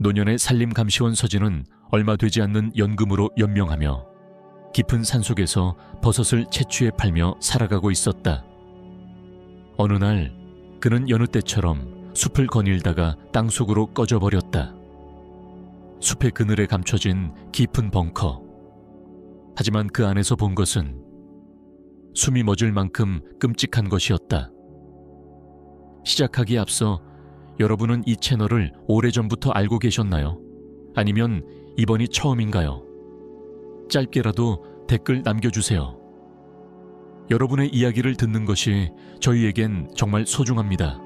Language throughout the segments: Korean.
노년의 산림감시원 서진은 얼마 되지 않는 연금으로 연명하며 깊은 산속에서 버섯을 채취해 팔며 살아가고 있었다. 어느 날 그는 여느 때처럼 숲을 거닐다가 땅속으로 꺼져버렸다. 숲의 그늘에 감춰진 깊은 벙커. 하지만 그 안에서 본 것은 숨이 멎을 만큼 끔찍한 것이었다. 시작하기에 앞서 여러분은 이 채널을 오래전부터 알고 계셨나요? 아니면 이번이 처음인가요? 짧게라도 댓글 남겨주세요. 여러분의 이야기를 듣는 것이 저희에겐 정말 소중합니다.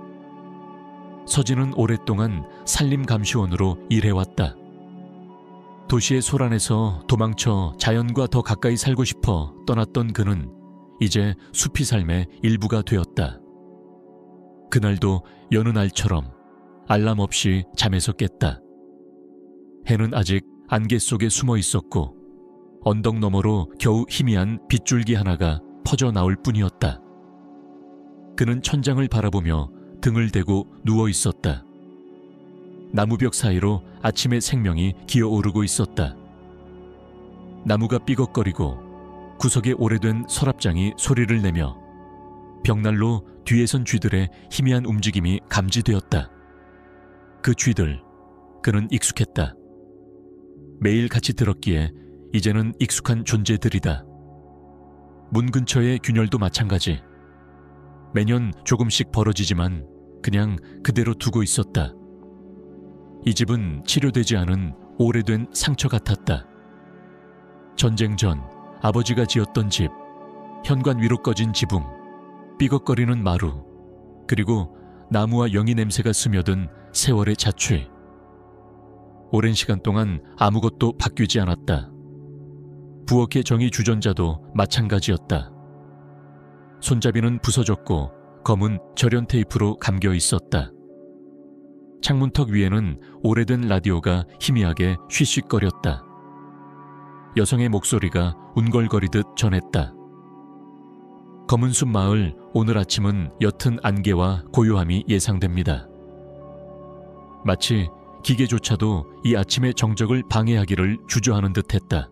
서진은 오랫동안 산림감시원으로 일해왔다. 도시의 소란에서 도망쳐 자연과 더 가까이 살고 싶어 떠났던 그는 이제 숲이 삶의 일부가 되었다. 그날도 여느 날처럼 알람 없이 잠에서 깼다. 해는 아직 안개 속에 숨어 있었고 언덕 너머로 겨우 희미한 빗줄기 하나가 퍼져 나올 뿐이었다. 그는 천장을 바라보며 등을 대고 누워 있었다. 나무벽 사이로 아침의 생명이 기어오르고 있었다. 나무가 삐걱거리고 구석에 오래된 서랍장이 소리를 내며 벽난로 뒤에 선 쥐들의 희미한 움직임이 감지되었다. 그 쥐들, 그는 익숙했다. 매일 같이 들었기에 이제는 익숙한 존재들이다. 문 근처의 균열도 마찬가지. 매년 조금씩 벌어지지만 그냥 그대로 두고 있었다. 이 집은 치료되지 않은 오래된 상처 같았다. 전쟁 전 아버지가 지었던 집, 현관 위로 꺼진 지붕, 삐걱거리는 마루, 그리고 나무와 영이 냄새가 스며든 세월의 자취. 오랜 시간 동안 아무것도 바뀌지 않았다. 부엌의 정의 주전자도 마찬가지였다. 손잡이는 부서졌고 검은 절연 테이프로 감겨 있었다. 창문턱 위에는 오래된 라디오가 희미하게 휘쉿거렸다. 여성의 목소리가 운걸거리듯 전했다. 검은숲 마을, 오늘 아침은 옅은 안개와 고요함이 예상됩니다. 마치 기계조차도 이 아침의 정적을 방해하기를 주저하는 듯했다.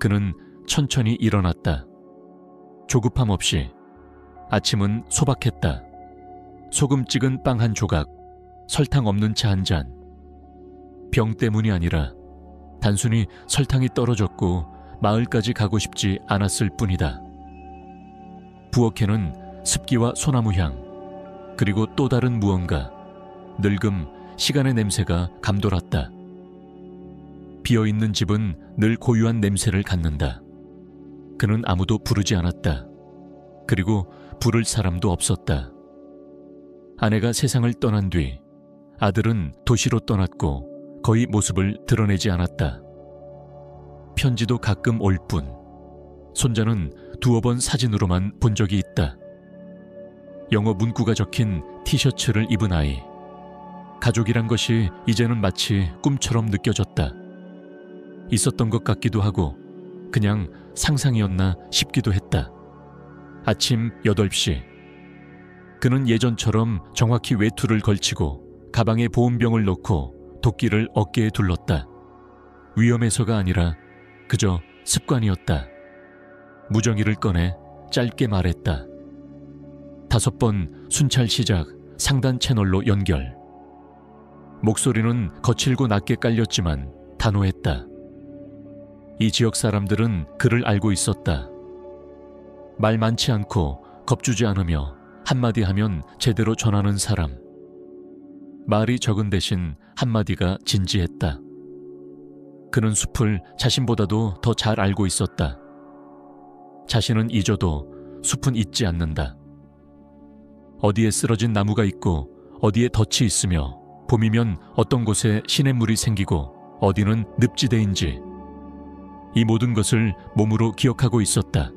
그는 천천히 일어났다. 조급함 없이. 아침은 소박했다. 소금 찍은 빵 한 조각, 설탕 없는 차 한 잔. 병 때문이 아니라 단순히 설탕이 떨어졌고 마을까지 가고 싶지 않았을 뿐이다. 부엌에는 습기와 소나무 향, 그리고 또 다른 무언가, 늙음, 시간의 냄새가 감돌았다. 비어있는 집은 늘 고유한 냄새를 갖는다. 그는 아무도 부르지 않았다. 그리고 부를 사람도 없었다. 아내가 세상을 떠난 뒤 아들은 도시로 떠났고 거의 모습을 드러내지 않았다. 편지도 가끔 올 뿐. 손자는 두어 번 사진으로만 본 적이 있다. 영어 문구가 적힌 티셔츠를 입은 아이. 가족이란 것이 이제는 마치 꿈처럼 느껴졌다. 있었던 것 같기도 하고 그냥 상상이었나 싶기도 했다. 아침 8시. 그는 예전처럼 정확히 외투를 걸치고 가방에 보온병을 넣고 도끼를 어깨에 둘렀다. 위험해서가 아니라 그저 습관이었다. 무정이를 꺼내 짧게 말했다. 5번 순찰 시작, 상단 채널로 연결. 목소리는 거칠고 낮게 깔렸지만 단호했다. 이 지역 사람들은 그를 알고 있었다. 말 많지 않고 겁주지 않으며 한마디 하면 제대로 전하는 사람. 말이 적은 대신 한마디가 진지했다. 그는 숲을 자신보다도 더 잘 알고 있었다. 자신은 잊어도 숲은 잊지 않는다. 어디에 쓰러진 나무가 있고 어디에 덫이 있으며 봄이면 어떤 곳에 시냇물이 생기고 어디는 늪지대인지 이 모든 것을 몸으로 기억하고 있었다.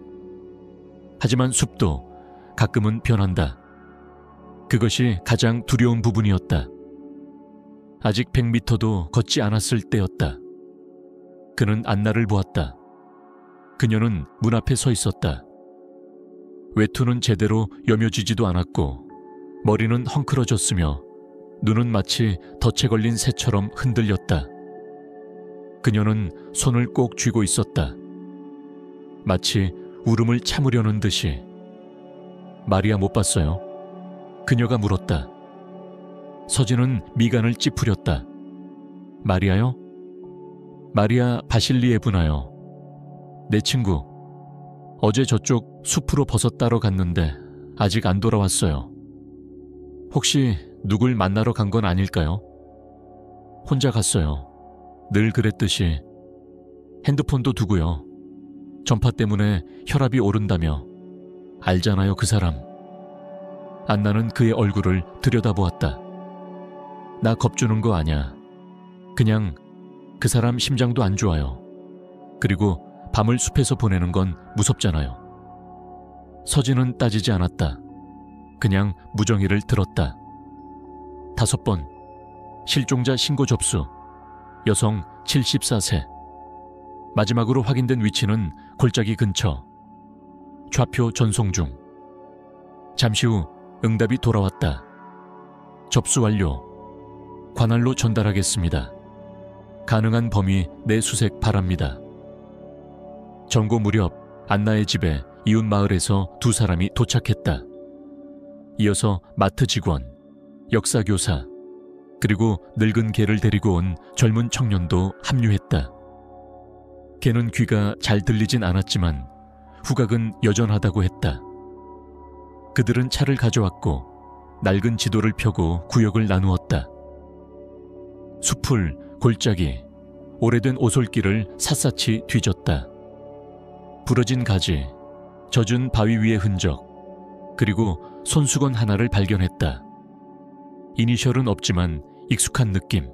하지만 숲도 가끔은 변한다. 그것이 가장 두려운 부분이었다. 아직 100m도 걷지 않았을 때였다. 그는 안나를 보았다. 그녀는 문 앞에 서 있었다. 외투는 제대로 여며지지도 않았고 머리는 헝클어졌으며 눈은 마치 덫에 걸린 새처럼 흔들렸다. 그녀는 손을 꼭 쥐고 있었다. 마치 울음을 참으려는 듯이. 마리아 못 봤어요? 그녀가 물었다. 서진은 미간을 찌푸렸다. 마리아요? 마리아 바실리에브나요. 내 친구. 어제 저쪽 숲으로 버섯 따러 갔는데 아직 안 돌아왔어요. 혹시 누굴 만나러 간 건 아닐까요? 혼자 갔어요. 늘 그랬듯이. 핸드폰도 두고요. 전파 때문에 혈압이 오른다며. 알잖아요, 그 사람. 안나는 그의 얼굴을 들여다보았다. 나 겁주는 거 아냐. 그냥 그 사람 심장도 안 좋아요. 그리고 밤을 숲에서 보내는 건 무섭잖아요. 서진은 따지지 않았다. 그냥 무정의를 들었다. 5번. 실종자 신고 접수. 여성 74세. 마지막으로 확인된 위치는 골짜기 근처. 좌표 전송 중. 잠시 후 응답이 돌아왔다. 접수 완료. 관할로 전달하겠습니다. 가능한 범위 내수색 바랍니다. 정고 무렵 안나의 집에 이웃 마을에서 2사람이 도착했다. 이어서 마트 직원, 역사교사, 그리고 늙은 개를 데리고 온 젊은 청년도 합류했다. 개는 귀가 잘 들리진 않았지만 후각은 여전하다고 했다. 그들은 차를 가져왔고 낡은 지도를 펴고 구역을 나누었다. 숲을, 골짜기, 오래된 오솔길을 샅샅이 뒤졌다. 부러진 가지, 젖은 바위 위의 흔적, 그리고 손수건 하나를 발견했다. 이니셜은 없지만 익숙한 느낌.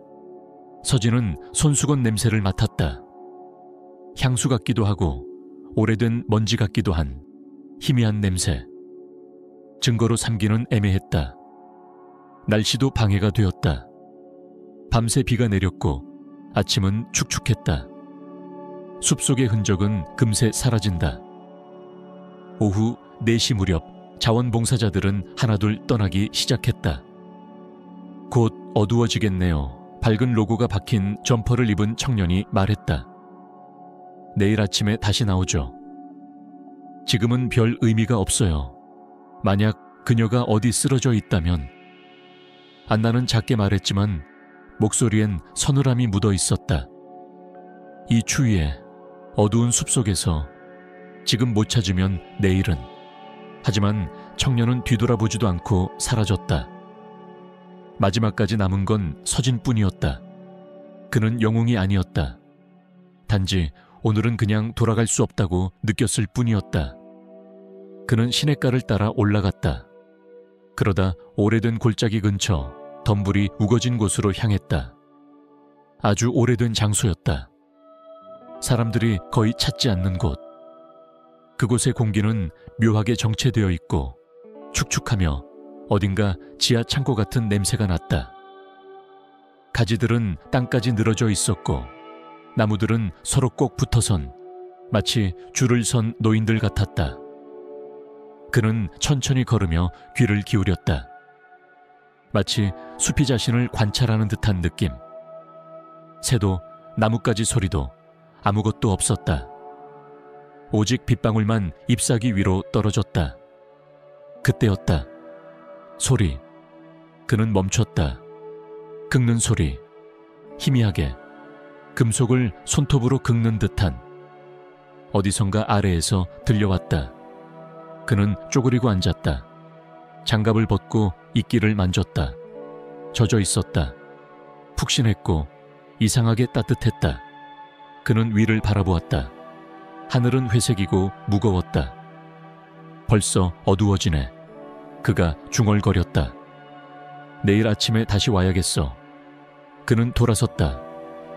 서진은 손수건 냄새를 맡았다. 향수 같기도 하고 오래된 먼지 같기도 한 희미한 냄새. 증거로 삼기는 애매했다. 날씨도 방해가 되었다. 밤새 비가 내렸고 아침은 축축했다. 숲속의 흔적은 금세 사라진다. 오후 4시 무렵 자원봉사자들은 하나둘 떠나기 시작했다. 곧 어두워지겠네요. 밝은 로고가 박힌 점퍼를 입은 청년이 말했다. 내일 아침에 다시 나오죠. 지금은 별 의미가 없어요. 만약 그녀가 어디 쓰러져 있다면. 안나는 작게 말했지만 목소리엔 서늘함이 묻어 있었다. 이 추위에 어두운 숲속에서 지금 못 찾으면 내일은. 하지만 청년은 뒤돌아보지도 않고 사라졌다. 마지막까지 남은 건 서진뿐이었다. 그는 영웅이 아니었다. 단지 오늘은 그냥 돌아갈 수 없다고 느꼈을 뿐이었다. 그는 시냇가를 따라 올라갔다. 그러다 오래된 골짜기 근처 덤불이 우거진 곳으로 향했다. 아주 오래된 장소였다. 사람들이 거의 찾지 않는 곳. 그곳의 공기는 묘하게 정체되어 있고 축축하며 어딘가 지하 창고 같은 냄새가 났다. 가지들은 땅까지 늘어져 있었고 나무들은 서로 꼭 붙어선 마치 줄을 선 노인들 같았다. 그는 천천히 걸으며 귀를 기울였다. 마치 숲이 자신을 관찰하는 듯한 느낌. 새도 나뭇가지 소리도 아무것도 없었다. 오직 빗방울만 잎사귀 위로 떨어졌다. 그때였다. 소리. 그는 멈췄다. 긁는 소리. 희미하게 금속을 손톱으로 긁는 듯한. 어디선가 아래에서 들려왔다. 그는 쪼그리고 앉았다. 장갑을 벗고 이끼를 만졌다. 젖어 있었다. 푹신했고 이상하게 따뜻했다. 그는 위를 바라보았다. 하늘은 회색이고 무거웠다. 벌써 어두워지네. 그가 중얼거렸다. 내일 아침에 다시 와야겠어. 그는 돌아섰다.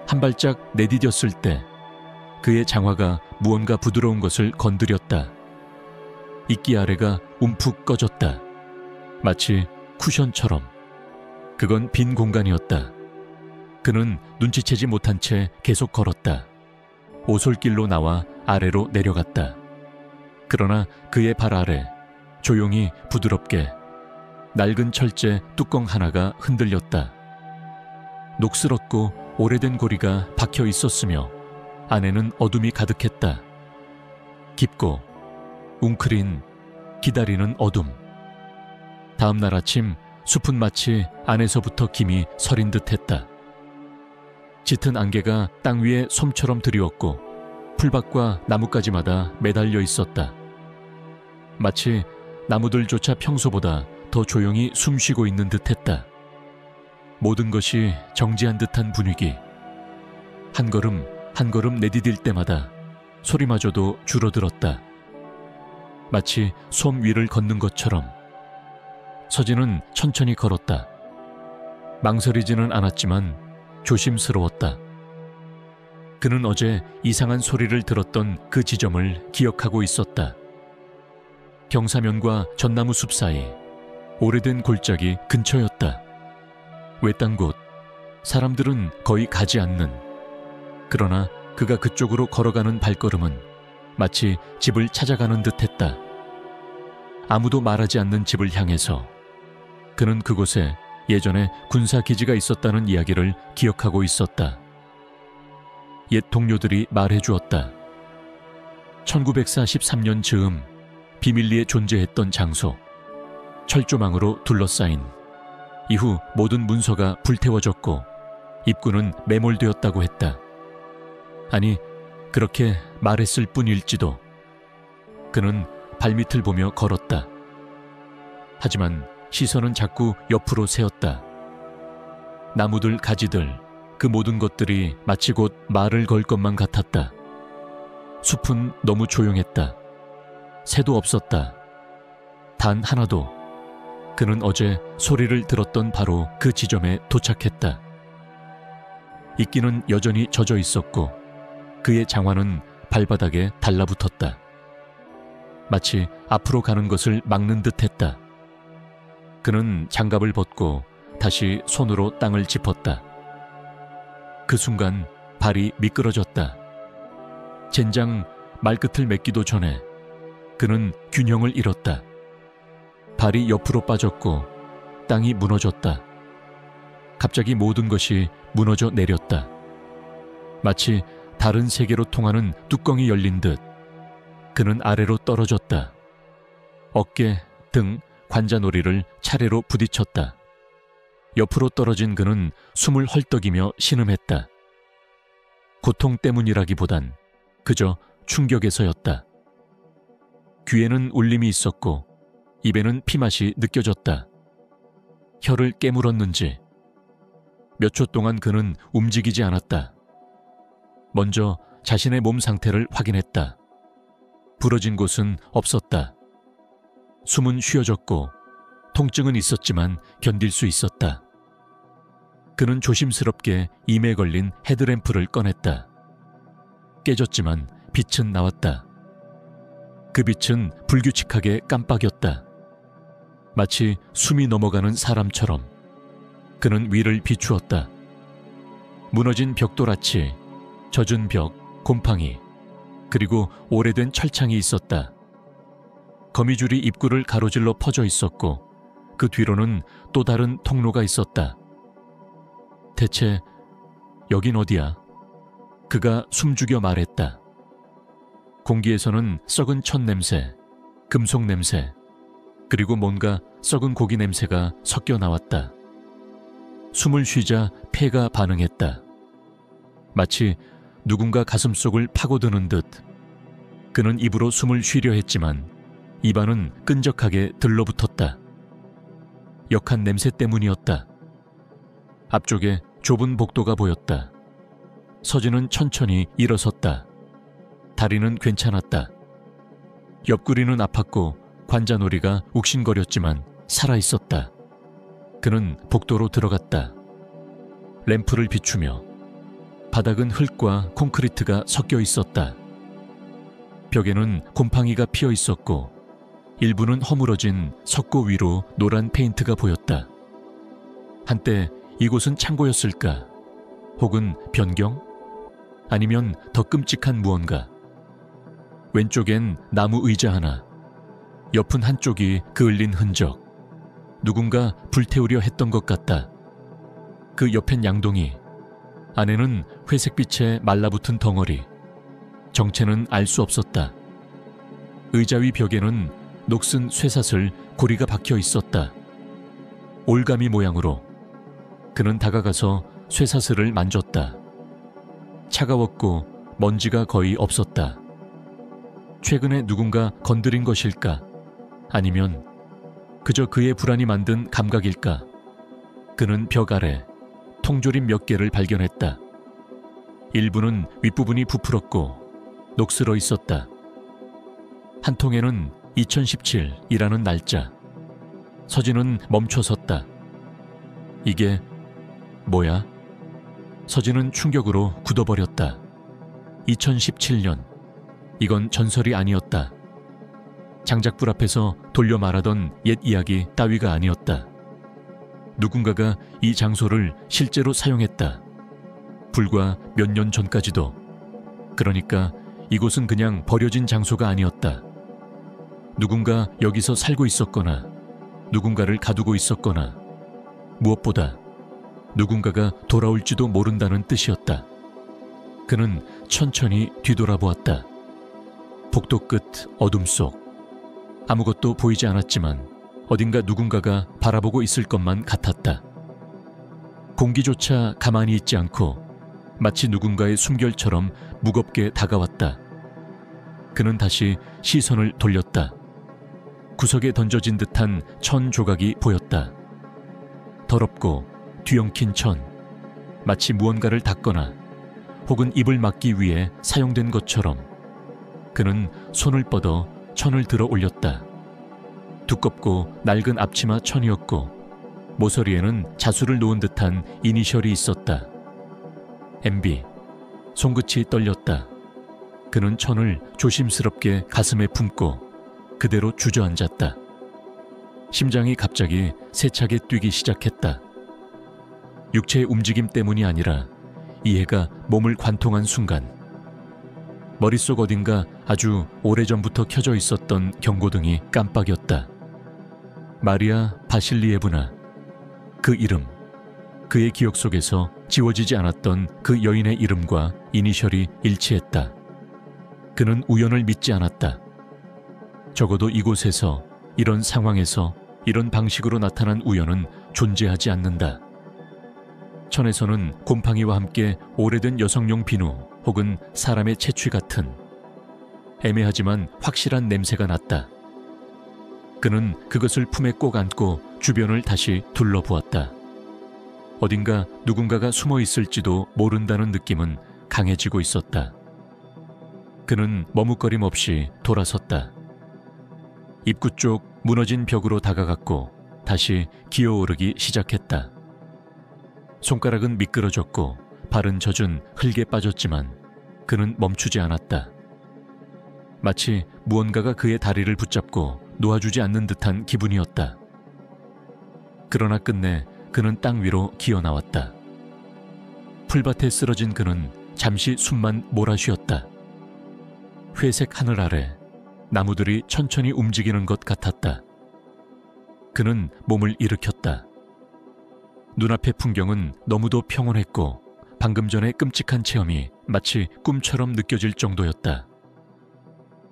한 발짝 내디뎠을 때 그의 장화가 무언가 부드러운 것을 건드렸다. 이끼 아래가 움푹 꺼졌다. 마치 쿠션처럼. 그건 빈 공간이었다. 그는 눈치채지 못한 채 계속 걸었다. 오솔길로 나와 아래로 내려갔다. 그러나 그의 발 아래 조용히 부드럽게 낡은 철제 뚜껑 하나가 흔들렸다. 녹슬었고 오래된 고리가 박혀 있었으며 안에는 어둠이 가득했다. 깊고 웅크린 기다리는 어둠. 다음 날 아침 숲은 마치 안에서부터 김이 서린 듯했다. 짙은 안개가 땅 위에 솜처럼 드리웠고 풀밭과 나뭇가지마다 매달려 있었다. 마치 나무들조차 평소보다 더 조용히 숨쉬고 있는 듯했다. 모든 것이 정지한 듯한 분위기. 한 걸음 한 걸음 내디딜 때마다 소리마저도 줄어들었다. 마치 솜 위를 걷는 것처럼. 서진은 천천히 걸었다. 망설이지는 않았지만 조심스러웠다. 그는 어제 이상한 소리를 들었던 그 지점을 기억하고 있었다. 경사면과 전나무 숲 사이 오래된 골짜기 근처였다. 외딴 곳, 사람들은 거의 가지 않는. 그러나 그가 그쪽으로 걸어가는 발걸음은 마치 집을 찾아가는 듯했다. 아무도 말하지 않는 집을 향해서. 그는 그곳에 예전에 군사기지가 있었다는 이야기를 기억하고 있었다. 옛 동료들이 말해주었다. 1943년 즈음 비밀리에 존재했던 장소. 철조망으로 둘러싸인. 이후 모든 문서가 불태워졌고 입구는 매몰되었다고 했다. 아니, 그렇게 말했을 뿐일지도. 그는 발밑을 보며 걸었다. 하지만 시선은 자꾸 옆으로 새었다. 나무들, 가지들, 그 모든 것들이 마치 곧 말을 걸 것만 같았다. 숲은 너무 조용했다. 새도 없었다. 단 하나도. 그는 어제 소리를 들었던 바로 그 지점에 도착했다. 이끼는 여전히 젖어 있었고 그의 장화는 발바닥에 달라붙었다. 마치 앞으로 가는 것을 막는 듯했다. 그는 장갑을 벗고 다시 손으로 땅을 짚었다. 그 순간 발이 미끄러졌다. 젠장 말끝을 맺기도 전에 그는 균형을 잃었다. 발이 옆으로 빠졌고 땅이 무너졌다. 갑자기 모든 것이 무너져 내렸다. 마치 다른 세계로 통하는 뚜껑이 열린 듯 그는 아래로 떨어졌다. 어깨, 등, 관자놀이를 차례로 부딪혔다. 옆으로 떨어진 그는 숨을 헐떡이며 신음했다. 고통 때문이라기보단 그저 충격에서였다. 귀에는 울림이 있었고 입에는 피맛이 느껴졌다. 혀를 깨물었는지 몇 초 동안 그는 움직이지 않았다. 먼저 자신의 몸 상태를 확인했다. 부러진 곳은 없었다. 숨은 쉬어졌고 통증은 있었지만 견딜 수 있었다. 그는 조심스럽게 임에 걸린 헤드램프를 꺼냈다. 깨졌지만 빛은 나왔다. 그 빛은 불규칙하게 깜빡였다. 마치 숨이 넘어가는 사람처럼 그는 위를 비추었다. 무너진 벽돌아치, 젖은 벽, 곰팡이, 그리고 오래된 철창이 있었다. 거미줄이 입구를 가로질러 퍼져 있었고 그 뒤로는 또 다른 통로가 있었다. 대체 여긴 어디야? 그가 숨죽여 말했다. 공기에서는 썩은 천 냄새, 금속 냄새, 그리고 뭔가 썩은 고기 냄새가 섞여 나왔다. 숨을 쉬자 폐가 반응했다. 마치 누군가 가슴속을 파고드는 듯. 그는 입으로 숨을 쉬려 했지만 입안은 끈적하게 들러붙었다. 역한 냄새 때문이었다. 앞쪽에 좁은 복도가 보였다. 서진은 천천히 일어섰다. 다리는 괜찮았다. 옆구리는 아팠고 관자놀이가 욱신거렸지만 살아있었다. 그는 복도로 들어갔다. 램프를 비추며 바닥은 흙과 콘크리트가 섞여 있었다. 벽에는 곰팡이가 피어 있었고 일부는 허물어진 석고 위로 노란 페인트가 보였다. 한때 이곳은 창고였을까? 혹은 변경? 아니면 더 끔찍한 무언가? 왼쪽엔 나무 의자 하나, 옆은 한쪽이 그을린 흔적, 누군가 불태우려 했던 것 같다. 그 옆엔 양동이, 안에는 회색빛의 말라붙은 덩어리. 정체는 알 수 없었다. 의자 위 벽에는 녹슨 쇠사슬 고리가 박혀 있었다. 올가미 모양으로. 그는 다가가서 쇠사슬을 만졌다. 차가웠고 먼지가 거의 없었다. 최근에 누군가 건드린 것일까? 아니면 그저 그의 불안이 만든 감각일까? 그는 벽 아래 통조림 몇 개를 발견했다. 일부는 윗부분이 부풀었고 녹슬어 있었다. 한 통에는 2017이라는 날짜. 서진은 멈춰섰다. 이게 뭐야? 서진은 충격으로 굳어버렸다. 2017년. 이건 전설이 아니었다. 장작불 앞에서 돌려 말하던 옛 이야기 따위가 아니었다. 누군가가 이 장소를 실제로 사용했다. 불과 몇 년 전까지도. 그러니까 이곳은 그냥 버려진 장소가 아니었다. 누군가 여기서 살고 있었거나 누군가를 가두고 있었거나 무엇보다 누군가가 돌아올지도 모른다는 뜻이었다. 그는 천천히 뒤돌아보았다. 복도 끝 어둠 속. 아무것도 보이지 않았지만 어딘가 누군가가 바라보고 있을 것만 같았다. 공기조차 가만히 있지 않고 마치 누군가의 숨결처럼 무겁게 다가왔다. 그는 다시 시선을 돌렸다. 구석에 던져진 듯한 천 조각이 보였다. 더럽고 뒤엉킨 천. 마치 무언가를 닦거나 혹은 입을 막기 위해 사용된 것처럼. 그는 손을 뻗어 천을 들어 올렸다. 두껍고 낡은 앞치마 천이었고 모서리에는 자수를 놓은 듯한 이니셜이 있었다. MB. 손끝이 떨렸다. 그는 천을 조심스럽게 가슴에 품고 그대로 주저앉았다. 심장이 갑자기 세차게 뛰기 시작했다. 육체의 움직임 때문이 아니라 이해가 몸을 관통한 순간 머릿속 어딘가 아주 오래전부터 켜져 있었던 경고등이 깜빡였다. 마리아 바실리에브나. 그 이름, 그의 기억 속에서 지워지지 않았던 그 여인의 이름과 이니셜이 일치했다. 그는 우연을 믿지 않았다. 적어도 이곳에서, 이런 상황에서, 이런 방식으로 나타난 우연은 존재하지 않는다. 천에서는 곰팡이와 함께 오래된 여성용 비누 혹은 사람의 채취 같은 애매하지만 확실한 냄새가 났다. 그는 그것을 품에 꼭 안고 주변을 다시 둘러보았다. 어딘가 누군가가 숨어 있을지도 모른다는 느낌은 강해지고 있었다. 그는 머뭇거림 없이 돌아섰다. 입구 쪽 무너진 벽으로 다가갔고 다시 기어오르기 시작했다. 손가락은 미끄러졌고 발은 젖은 흙에 빠졌지만 그는 멈추지 않았다. 마치 무언가가 그의 다리를 붙잡고 놓아주지 않는 듯한 기분이었다. 그러나 끝내 그는 땅 위로 기어나왔다. 풀밭에 쓰러진 그는 잠시 숨만 몰아쉬었다. 회색 하늘 아래 나무들이 천천히 움직이는 것 같았다. 그는 몸을 일으켰다. 눈앞의 풍경은 너무도 평온했고 방금 전의 끔찍한 체험이 마치 꿈처럼 느껴질 정도였다.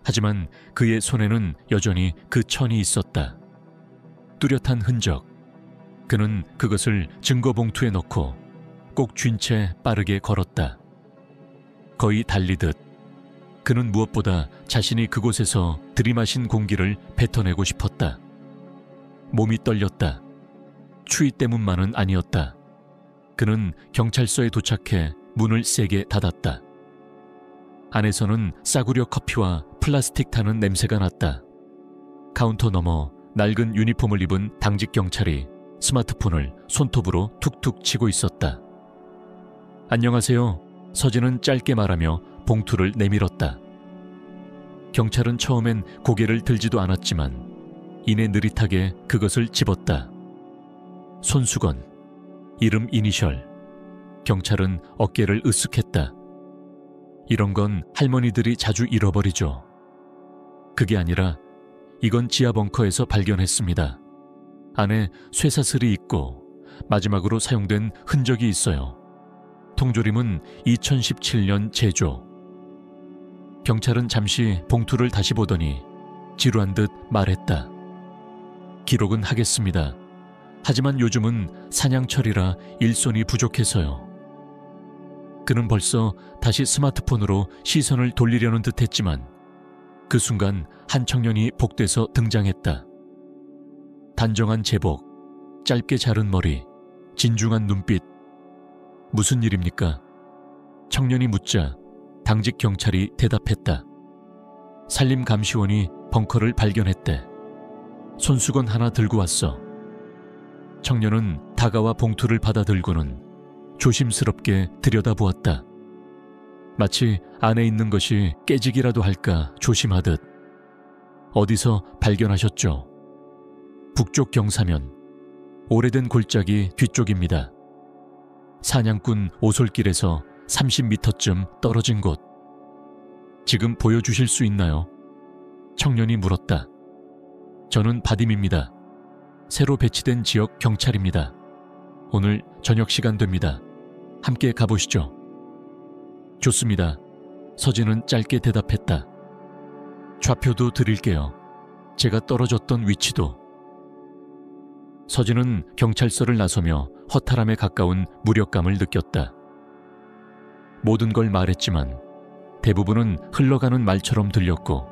하지만 그의 손에는 여전히 그 천이 있었다. 뚜렷한 흔적. 그는 그것을 증거봉투에 넣고 꼭 쥔 채 빠르게 걸었다. 거의 달리듯. 그는 무엇보다 자신이 그곳에서 들이마신 공기를 뱉어내고 싶었다. 몸이 떨렸다. 추위 때문만은 아니었다. 그는 경찰서에 도착해 문을 세게 닫았다. 안에서는 싸구려 커피와 플라스틱 타는 냄새가 났다. 카운터 너머 낡은 유니폼을 입은 당직 경찰이 스마트폰을 손톱으로 툭툭 치고 있었다. 안녕하세요. 서진은 짧게 말하며 봉투를 내밀었다. 경찰은 처음엔 고개를 들지도 않았지만 이내 느릿하게 그것을 집었다. 손수건, 이름 이니셜. 경찰은 어깨를 으쓱했다. 이런 건 할머니들이 자주 잃어버리죠. 그게 아니라 이건 지하 벙커에서 발견했습니다. 안에 쇠사슬이 있고 마지막으로 사용된 흔적이 있어요. 통조림은 2017년 제조. 경찰은 잠시 봉투를 다시 보더니 지루한 듯 말했다. 기록은 하겠습니다. 하지만 요즘은 사냥철이라 일손이 부족해서요. 그는 벌써 다시 스마트폰으로 시선을 돌리려는 듯 했지만 그 순간 한 청년이 복돼서 등장했다. 단정한 제복, 짧게 자른 머리, 진중한 눈빛. 무슨 일입니까? 청년이 묻자 당직 경찰이 대답했다. 산림감시원이 벙커를 발견했대. 손수건 하나 들고 왔어. 청년은 다가와 봉투를 받아 들고는 조심스럽게 들여다보았다. 마치 안에 있는 것이 깨지기라도 할까 조심하듯. 어디서 발견하셨죠? 북쪽 경사면, 오래된 골짜기 뒤쪽입니다. 사냥꾼 오솔길에서 30m쯤 떨어진 곳. 지금 보여주실 수 있나요? 청년이 물었다. 저는 바딤입니다. 새로 배치된 지역 경찰입니다. 오늘 저녁 시간 됩니다. 함께 가보시죠. 좋습니다. 서진은 짧게 대답했다. 좌표도 드릴게요. 제가 떨어졌던 위치도. 서진은 경찰서를 나서며 허탈함에 가까운 무력감을 느꼈다. 모든 걸 말했지만 대부분은 흘러가는 말처럼 들렸고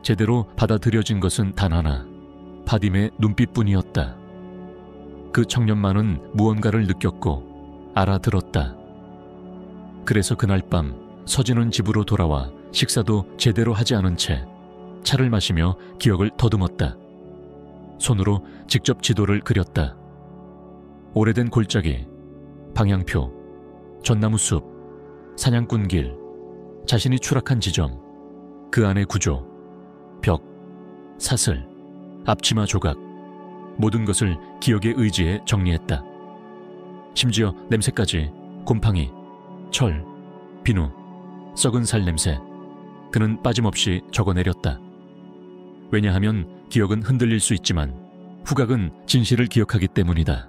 제대로 받아들여진 것은 단 하나, 바딤의 눈빛뿐이었다. 그 청년만은 무언가를 느꼈고 알아들었다. 그래서 그날 밤 서진은 집으로 돌아와 식사도 제대로 하지 않은 채 차를 마시며 기억을 더듬었다. 손으로 직접 지도를 그렸다. 오래된 골짜기, 방향표, 전나무숲, 사냥꾼길, 자신이 추락한 지점, 그 안의 구조, 벽, 사슬, 앞치마 조각, 모든 것을 기억의 의지에 정리했다. 심지어 냄새까지 곰팡이, 철, 비누, 썩은 살 냄새, 그는 빠짐없이 적어내렸다. 왜냐하면 기억은 흔들릴 수 있지만 후각은 진실을 기억하기 때문이다.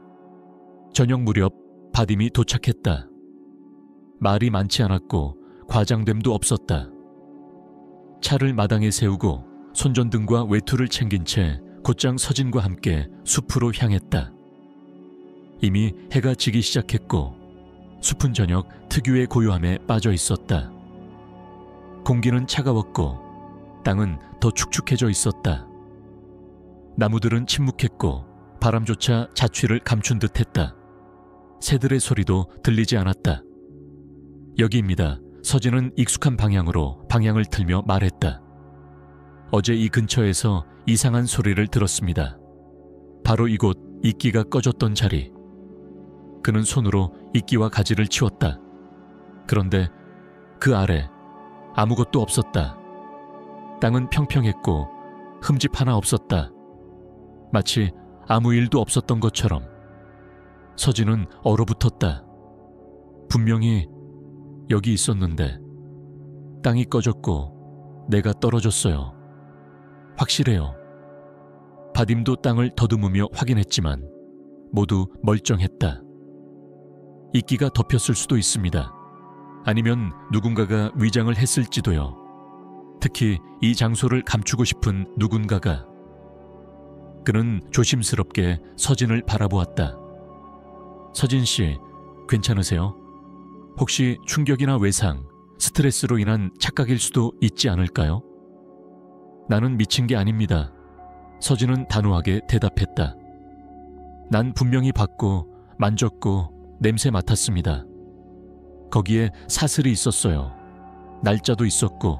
저녁 무렵 바딤이 도착했다. 말이 많지 않았고 과장됨도 없었다. 차를 마당에 세우고 손전등과 외투를 챙긴 채 곧장 서진과 함께 숲으로 향했다. 이미 해가 지기 시작했고 숲은 저녁 특유의 고요함에 빠져 있었다. 공기는 차가웠고 땅은 더 축축해져 있었다. 나무들은 침묵했고 바람조차 자취를 감춘 듯했다. 새들의 소리도 들리지 않았다. 여기입니다. 서진은 익숙한 방향으로 방향을 틀며 말했다. 어제 이 근처에서 이상한 소리를 들었습니다. 바로 이곳 이끼가 꺼졌던 자리. 그는 손으로 이끼와 가지를 치웠다. 그런데 그 아래 아무것도 없었다. 땅은 평평했고 흠집 하나 없었다. 마치 아무 일도 없었던 것처럼. 서진은 얼어붙었다. 분명히 여기 있었는데 땅이 꺼졌고 내가 떨어졌어요. 확실해요. 바딤도 땅을 더듬으며 확인했지만 모두 멀쩡했다. 이끼가 덮였을 수도 있습니다. 아니면 누군가가 위장을 했을지도요. 특히 이 장소를 감추고 싶은 누군가가. 그는 조심스럽게 서진을 바라보았다. 서진 씨, 괜찮으세요? 혹시 충격이나 외상, 스트레스로 인한 착각일 수도 있지 않을까요? 나는 미친 게 아닙니다. 서진은 단호하게 대답했다. 난 분명히 봤고 만졌고 냄새 맡았습니다. 거기에 사슬이 있었어요. 날짜도 있었고.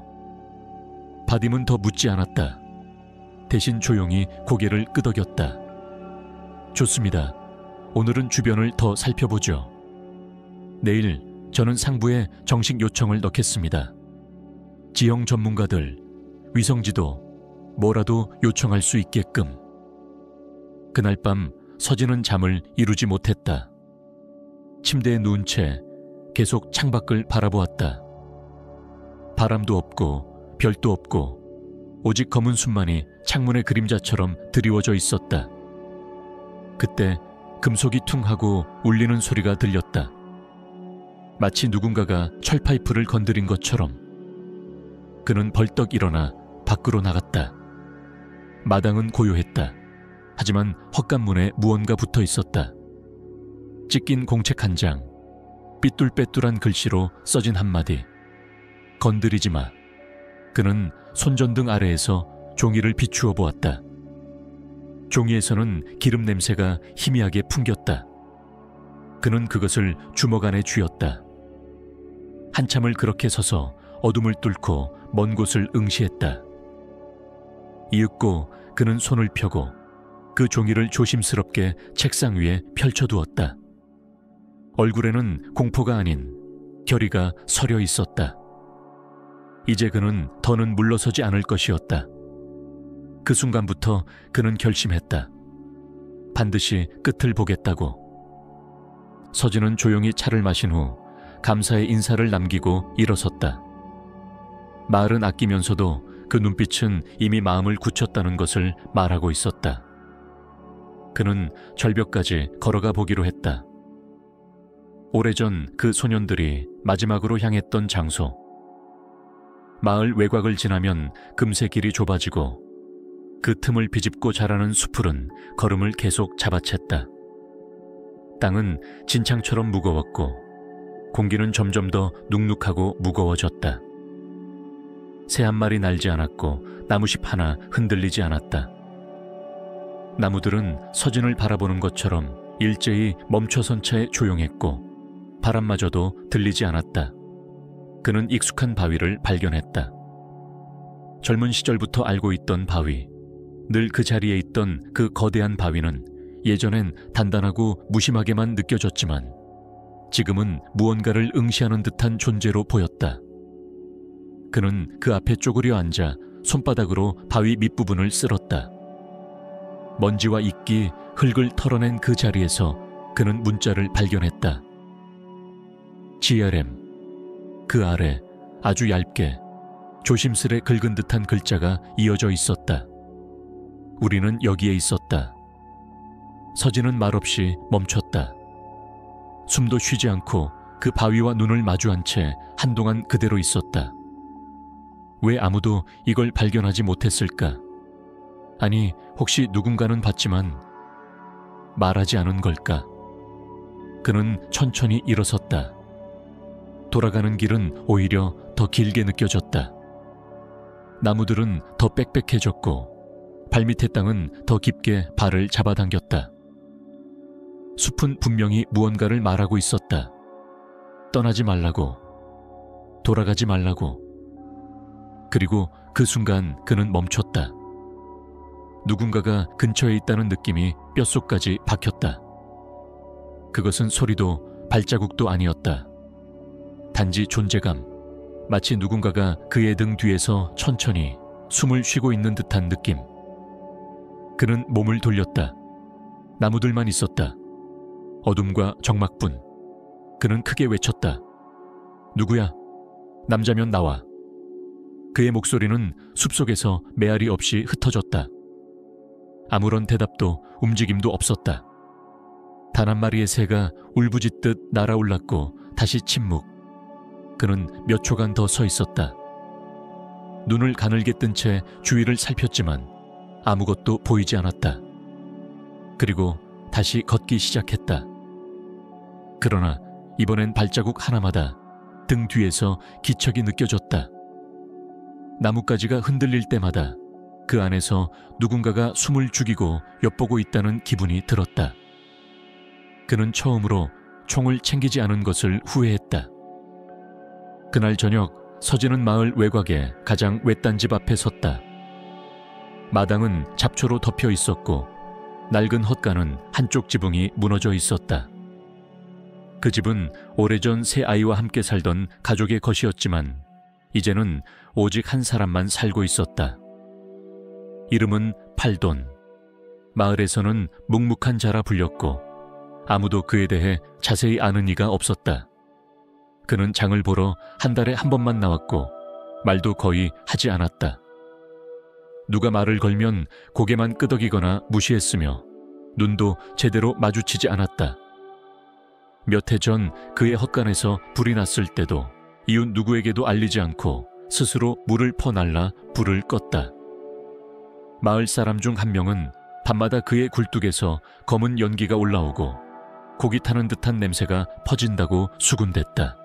바딤은 더 묻지 않았다. 대신 조용히 고개를 끄덕였다. 좋습니다. 오늘은 주변을 더 살펴보죠. 내일 저는 상부에 정식 요청을 넣겠습니다. 지형 전문가들, 위성지도, 뭐라도 요청할 수 있게끔. 그날 밤 서진은 잠을 이루지 못했다. 침대에 누운 채 계속 창밖을 바라보았다. 바람도 없고 별도 없고 오직 검은 숲만이 창문의 그림자처럼 드리워져 있었다. 그때 금속이 퉁하고 울리는 소리가 들렸다. 마치 누군가가 철파이프를 건드린 것처럼. 그는 벌떡 일어나 밖으로 나갔다. 마당은 고요했다. 하지만 헛간문에 무언가 붙어 있었다. 찢긴 공책 한 장, 삐뚤빼뚤한 글씨로 써진 한마디. 건드리지 마. 그는 손전등 아래에서 종이를 비추어 보았다. 종이에서는 기름 냄새가 희미하게 풍겼다. 그는 그것을 주먹 안에 쥐었다. 한참을 그렇게 서서 어둠을 뚫고 먼 곳을 응시했다. 이윽고 그는 손을 펴고 그 종이를 조심스럽게 책상 위에 펼쳐두었다. 얼굴에는 공포가 아닌 결의가 서려 있었다. 이제 그는 더는 물러서지 않을 것이었다. 그 순간부터 그는 결심했다. 반드시 끝을 보겠다고. 서진은 조용히 차를 마신 후 감사의 인사를 남기고 일어섰다. 말은 아끼면서도 그 눈빛은 이미 마음을 굳혔다는 것을 말하고 있었다. 그는 절벽까지 걸어가 보기로 했다. 오래전 그 소년들이 마지막으로 향했던 장소. 마을 외곽을 지나면 금세 길이 좁아지고 그 틈을 비집고 자라는 수풀은 걸음을 계속 잡아챘다. 땅은 진창처럼 무거웠고 공기는 점점 더 눅눅하고 무거워졌다. 새 한 마리 날지 않았고 나무잎 하나 흔들리지 않았다. 나무들은 서진을 바라보는 것처럼 일제히 멈춰선 채 조용했고 바람마저도 들리지 않았다. 그는 익숙한 바위를 발견했다. 젊은 시절부터 알고 있던 바위, 늘 그 자리에 있던 그 거대한 바위는 예전엔 단단하고 무심하게만 느껴졌지만 지금은 무언가를 응시하는 듯한 존재로 보였다. 그는 그 앞에 쪼그려 앉아 손바닥으로 바위 밑부분을 쓸었다. 먼지와 이끼, 흙을 털어낸 그 자리에서 그는 문자를 발견했다. GRM. 그 아래 아주 얇게 조심스레 긁은 듯한 글자가 이어져 있었다. 우리는 여기에 있었다. 서진은 말없이 멈췄다. 숨도 쉬지 않고 그 바위와 눈을 마주한 채 한동안 그대로 있었다. 왜 아무도 이걸 발견하지 못했을까? 아니, 혹시 누군가는 봤지만 말하지 않은 걸까? 그는 천천히 일어섰다. 돌아가는 길은 오히려 더 길게 느껴졌다. 나무들은 더 빽빽해졌고 발밑의 땅은 더 깊게 발을 잡아당겼다. 숲은 분명히 무언가를 말하고 있었다. 떠나지 말라고, 돌아가지 말라고. 그리고 그 순간 그는 멈췄다. 누군가가 근처에 있다는 느낌이 뼛속까지 박혔다. 그것은 소리도 발자국도 아니었다. 단지 존재감, 마치 누군가가 그의 등 뒤에서 천천히 숨을 쉬고 있는 듯한 느낌. 그는 몸을 돌렸다. 나무들만 있었다. 어둠과 적막뿐. 그는 크게 외쳤다. 누구야? 남자면 나와. 그의 목소리는 숲속에서 메아리 없이 흩어졌다. 아무런 대답도 움직임도 없었다. 단 한 마리의 새가 울부짖듯 날아올랐고 다시 침묵. 그는 몇 초간 더 서 있었다. 눈을 가늘게 뜬 채 주위를 살폈지만 아무것도 보이지 않았다. 그리고 다시 걷기 시작했다. 그러나 이번엔 발자국 하나마다 등 뒤에서 기척이 느껴졌다. 나뭇가지가 흔들릴 때마다 그 안에서 누군가가 숨을 죽이고 엿보고 있다는 기분이 들었다. 그는 처음으로 총을 챙기지 않은 것을 후회했다. 그날 저녁 서진은 마을 외곽의 가장 외딴 집 앞에 섰다. 마당은 잡초로 덮여 있었고 낡은 헛간은 한쪽 지붕이 무너져 있었다. 그 집은 오래전 세 아이와 함께 살던 가족의 것이었지만 이제는 오직 한 사람만 살고 있었다. 이름은 팔돈. 마을에서는 묵묵한 자라 불렸고 아무도 그에 대해 자세히 아는 이가 없었다. 그는 장을 보러 한 달에 한 번만 나왔고 말도 거의 하지 않았다. 누가 말을 걸면 고개만 끄덕이거나 무시했으며 눈도 제대로 마주치지 않았다. 몇 해 전 그의 헛간에서 불이 났을 때도 이웃 누구에게도 알리지 않고 스스로 물을 퍼날라 불을 껐다. 마을 사람 중 한 명은 밤마다 그의 굴뚝에서 검은 연기가 올라오고 고기 타는 듯한 냄새가 퍼진다고 수군댔다.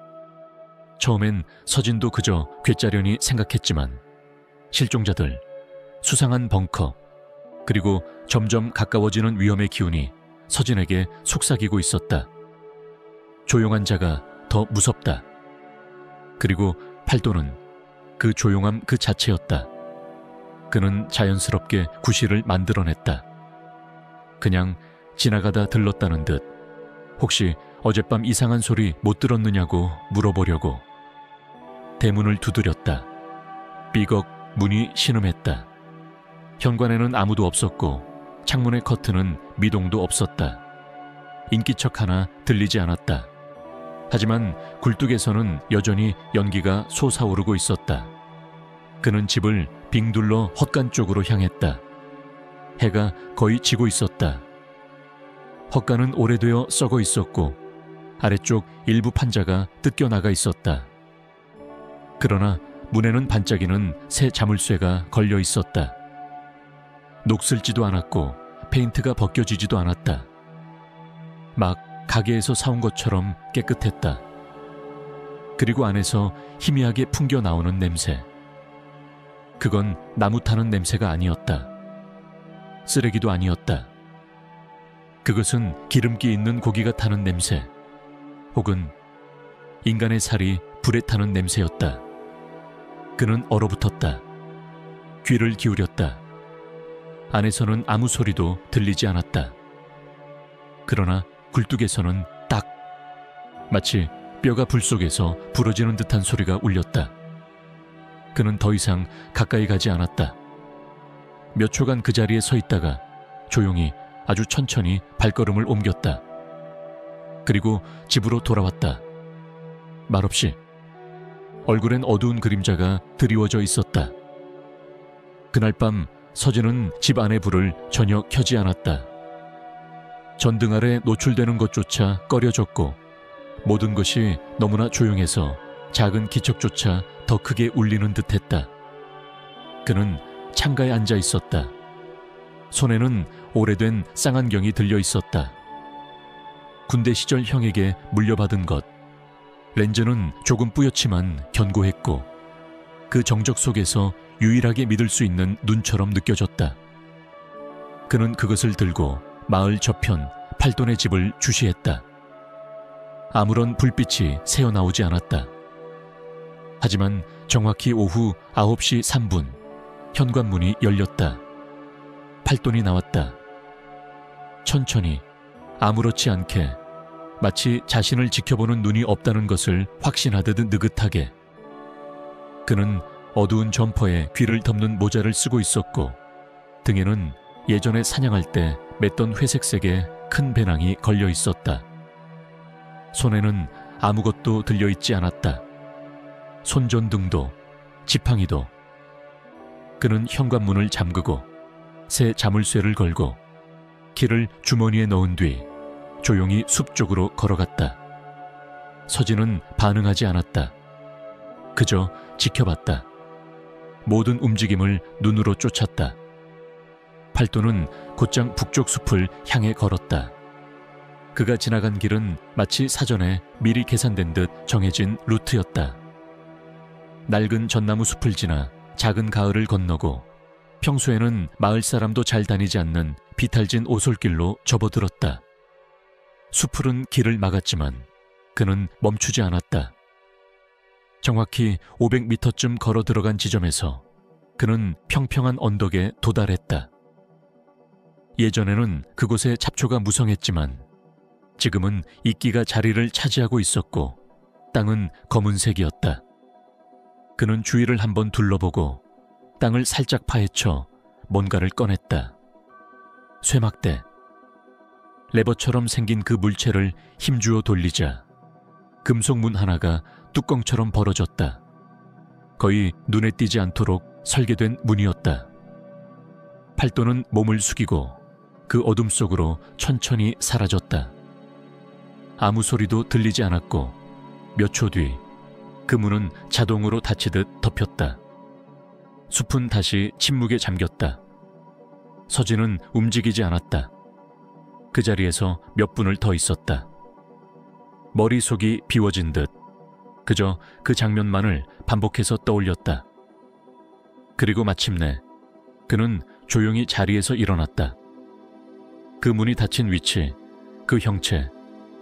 처음엔 서진도 그저 괴짜려니 생각했지만 실종자들, 수상한 벙커, 그리고 점점 가까워지는 위험의 기운이 서진에게 속삭이고 있었다. 조용한 자가 더 무섭다. 그리고 팔도는 그 조용함 그 자체였다. 그는 자연스럽게 구실을 만들어냈다. 그냥 지나가다 들렀다는 듯 혹시 어젯밤 이상한 소리 못 들었느냐고 물어보려고 대문을 두드렸다. 삐걱 문이 신음했다. 현관에는 아무도 없었고 창문의 커튼은 미동도 없었다. 인기척 하나 들리지 않았다. 하지만 굴뚝에서는 여전히 연기가 솟아오르고 있었다. 그는 집을 빙둘러 헛간 쪽으로 향했다. 해가 거의 지고 있었다. 헛간은 오래되어 썩어 있었고 아래쪽 일부 판자가 뜯겨나가 있었다. 그러나 문에는 반짝이는 새 자물쇠가 걸려 있었다. 녹슬지도 않았고 페인트가 벗겨지지도 않았다. 막 가게에서 사온 것처럼 깨끗했다. 그리고 안에서 희미하게 풍겨 나오는 냄새. 그건 나무 타는 냄새가 아니었다. 쓰레기도 아니었다. 그것은 기름기 있는 고기가 타는 냄새, 혹은 인간의 살이 불에 타는 냄새였다. 그는 얼어붙었다. 귀를 기울였다. 안에서는 아무 소리도 들리지 않았다. 그러나 굴뚝에서는 딱 마치 뼈가 불 속에서 부러지는 듯한 소리가 울렸다. 그는 더 이상 가까이 가지 않았다. 몇 초간 그 자리에 서 있다가 조용히 아주 천천히 발걸음을 옮겼다. 그리고 집으로 돌아왔다. 말없이. 얼굴엔 어두운 그림자가 드리워져 있었다. 그날 밤 서진은 집 안의 불을 전혀 켜지 않았다. 전등 아래 노출되는 것조차 꺼려졌고 모든 것이 너무나 조용해서 작은 기척조차 더 크게 울리는 듯했다. 그는 창가에 앉아 있었다. 손에는 오래된 쌍안경이 들려 있었다. 군대 시절 형에게 물려받은 것. 렌즈는 조금 뿌옇지만 견고했고 그 정적 속에서 유일하게 믿을 수 있는 눈처럼 느껴졌다. 그는 그것을 들고 마을 저편 팔돈의 집을 주시했다. 아무런 불빛이 새어나오지 않았다. 하지만 정확히 오후 9시 3분 현관문이 열렸다. 팔돈이 나왔다. 천천히 아무렇지 않게 마치 자신을 지켜보는 눈이 없다는 것을 확신하듯 느긋하게. 그는 어두운 점퍼에 귀를 덮는 모자를 쓰고 있었고 등에는 예전에 사냥할 때 맸던 회색색의 큰 배낭이 걸려 있었다. 손에는 아무것도 들려있지 않았다. 손전등도 지팡이도. 그는 현관문을 잠그고 새 자물쇠를 걸고 키를 주머니에 넣은 뒤 조용히 숲 쪽으로 걸어갔다. 서진은 반응하지 않았다. 그저 지켜봤다. 모든 움직임을 눈으로 쫓았다. 팔도는 곧장 북쪽 숲을 향해 걸었다. 그가 지나간 길은 마치 사전에 미리 계산된 듯 정해진 루트였다. 낡은 전나무 숲을 지나 작은 가을을 건너고 평소에는 마을 사람도 잘 다니지 않는 비탈진 오솔길로 접어들었다. 수풀은 길을 막았지만 그는 멈추지 않았다. 정확히 500m쯤 걸어 들어간 지점에서 그는 평평한 언덕에 도달했다. 예전에는 그곳에 잡초가 무성했지만 지금은 이끼가 자리를 차지하고 있었고 땅은 검은색이었다. 그는 주위를 한번 둘러보고 땅을 살짝 파헤쳐 뭔가를 꺼냈다. 쇠막대. 레버처럼 생긴 그 물체를 힘주어 돌리자 금속문 하나가 뚜껑처럼 벌어졌다. 거의 눈에 띄지 않도록 설계된 문이었다. 팔도는 몸을 숙이고 그 어둠 속으로 천천히 사라졌다. 아무 소리도 들리지 않았고 몇 초 뒤 그 문은 자동으로 닫히듯 덮였다. 숲은 다시 침묵에 잠겼다. 서진은 움직이지 않았다. 그 자리에서 몇 분을 더 있었다. 머릿속이 비워진 듯 그저 그 장면만을 반복해서 떠올렸다. 그리고 마침내 그는 조용히 자리에서 일어났다. 그 문이 닫힌 위치, 그 형체,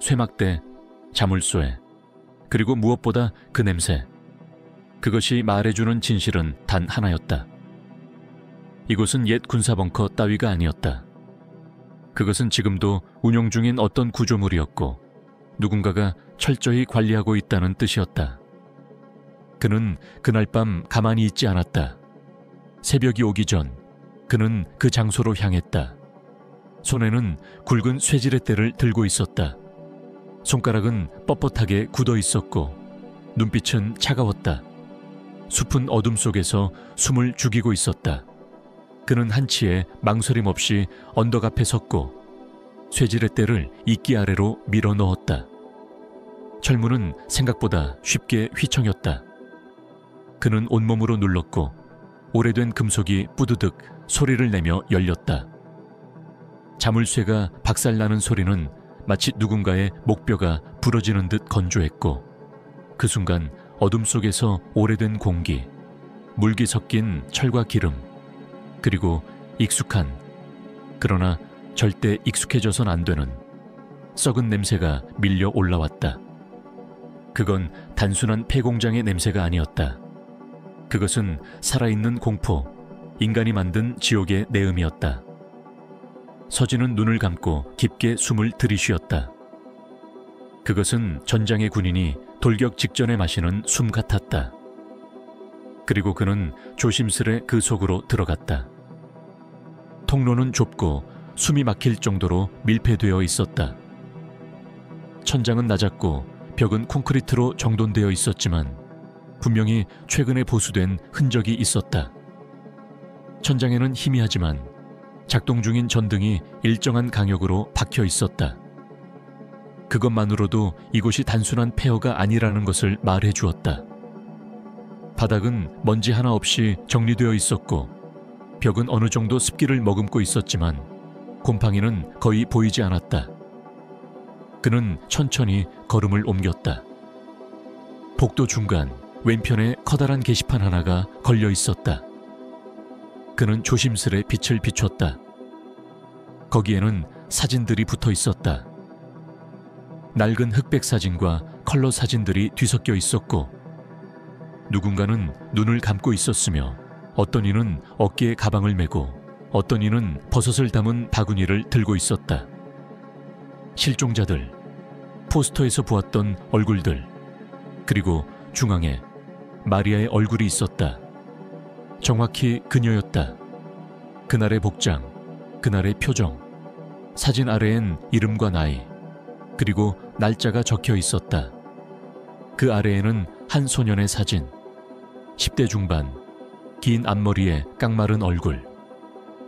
쇠막대, 자물쇠, 그리고 무엇보다 그 냄새. 그것이 말해주는 진실은 단 하나였다. 이곳은 옛 군사벙커 따위가 아니었다. 그것은 지금도 운영 중인 어떤 구조물이었고 누군가가 철저히 관리하고 있다는 뜻이었다. 그는 그날 밤 가만히 있지 않았다. 새벽이 오기 전 그는 그 장소로 향했다. 손에는 굵은 쇠지렛 대를 들고 있었다. 손가락은 뻣뻣하게 굳어 있었고 눈빛은 차가웠다. 숲은 어둠 속에서 숨을 죽이고 있었다. 그는 한치의 망설임 없이 언덕 앞에 섰고 쇠지렛 대를 이끼 아래로 밀어 넣었다. 철문은 생각보다 쉽게 휘청였다. 그는 온몸으로 눌렀고 오래된 금속이 뿌드득 소리를 내며 열렸다. 자물쇠가 박살나는 소리는 마치 누군가의 목뼈가 부러지는 듯 건조했고 그 순간 어둠 속에서 오래된 공기, 물기 섞인 철과 기름, 그리고 익숙한, 그러나 절대 익숙해져선 안 되는 썩은 냄새가 밀려 올라왔다. 그건 단순한 폐공장의 냄새가 아니었다. 그것은 살아있는 공포, 인간이 만든 지옥의 내음이었다. 서진은 눈을 감고 깊게 숨을 들이쉬었다. 그것은 전장의 군인이 돌격 직전에 마시는 숨 같았다. 그리고 그는 조심스레 그 속으로 들어갔다. 통로는 좁고 숨이 막힐 정도로 밀폐되어 있었다. 천장은 낮았고 벽은 콘크리트로 정돈되어 있었지만 분명히 최근에 보수된 흔적이 있었다. 천장에는 희미하지만 작동 중인 전등이 일정한 강역으로 박혀 있었다. 그것만으로도 이곳이 단순한 폐허가 아니라는 것을 말해 주었다. 바닥은 먼지 하나 없이 정리되어 있었고 벽은 어느 정도 습기를 머금고 있었지만 곰팡이는 거의 보이지 않았다. 그는 천천히 걸음을 옮겼다. 복도 중간 왼편에 커다란 게시판 하나가 걸려 있었다. 그는 조심스레 빛을 비췄다. 거기에는 사진들이 붙어 있었다. 낡은 흑백 사진과 컬러 사진들이 뒤섞여 있었고 누군가는 눈을 감고 있었으며 어떤 이는 어깨에 가방을 메고 어떤 이는 버섯을 담은 바구니를 들고 있었다. 실종자들, 포스터에서 보았던 얼굴들, 그리고 중앙에 마리아의 얼굴이 있었다. 정확히 그녀였다. 그날의 복장, 그날의 표정, 사진 아래엔 이름과 나이, 그리고 날짜가 적혀 있었다. 그 아래에는 한 소년의 사진, 10대 중반, 긴 앞머리에 깡마른 얼굴,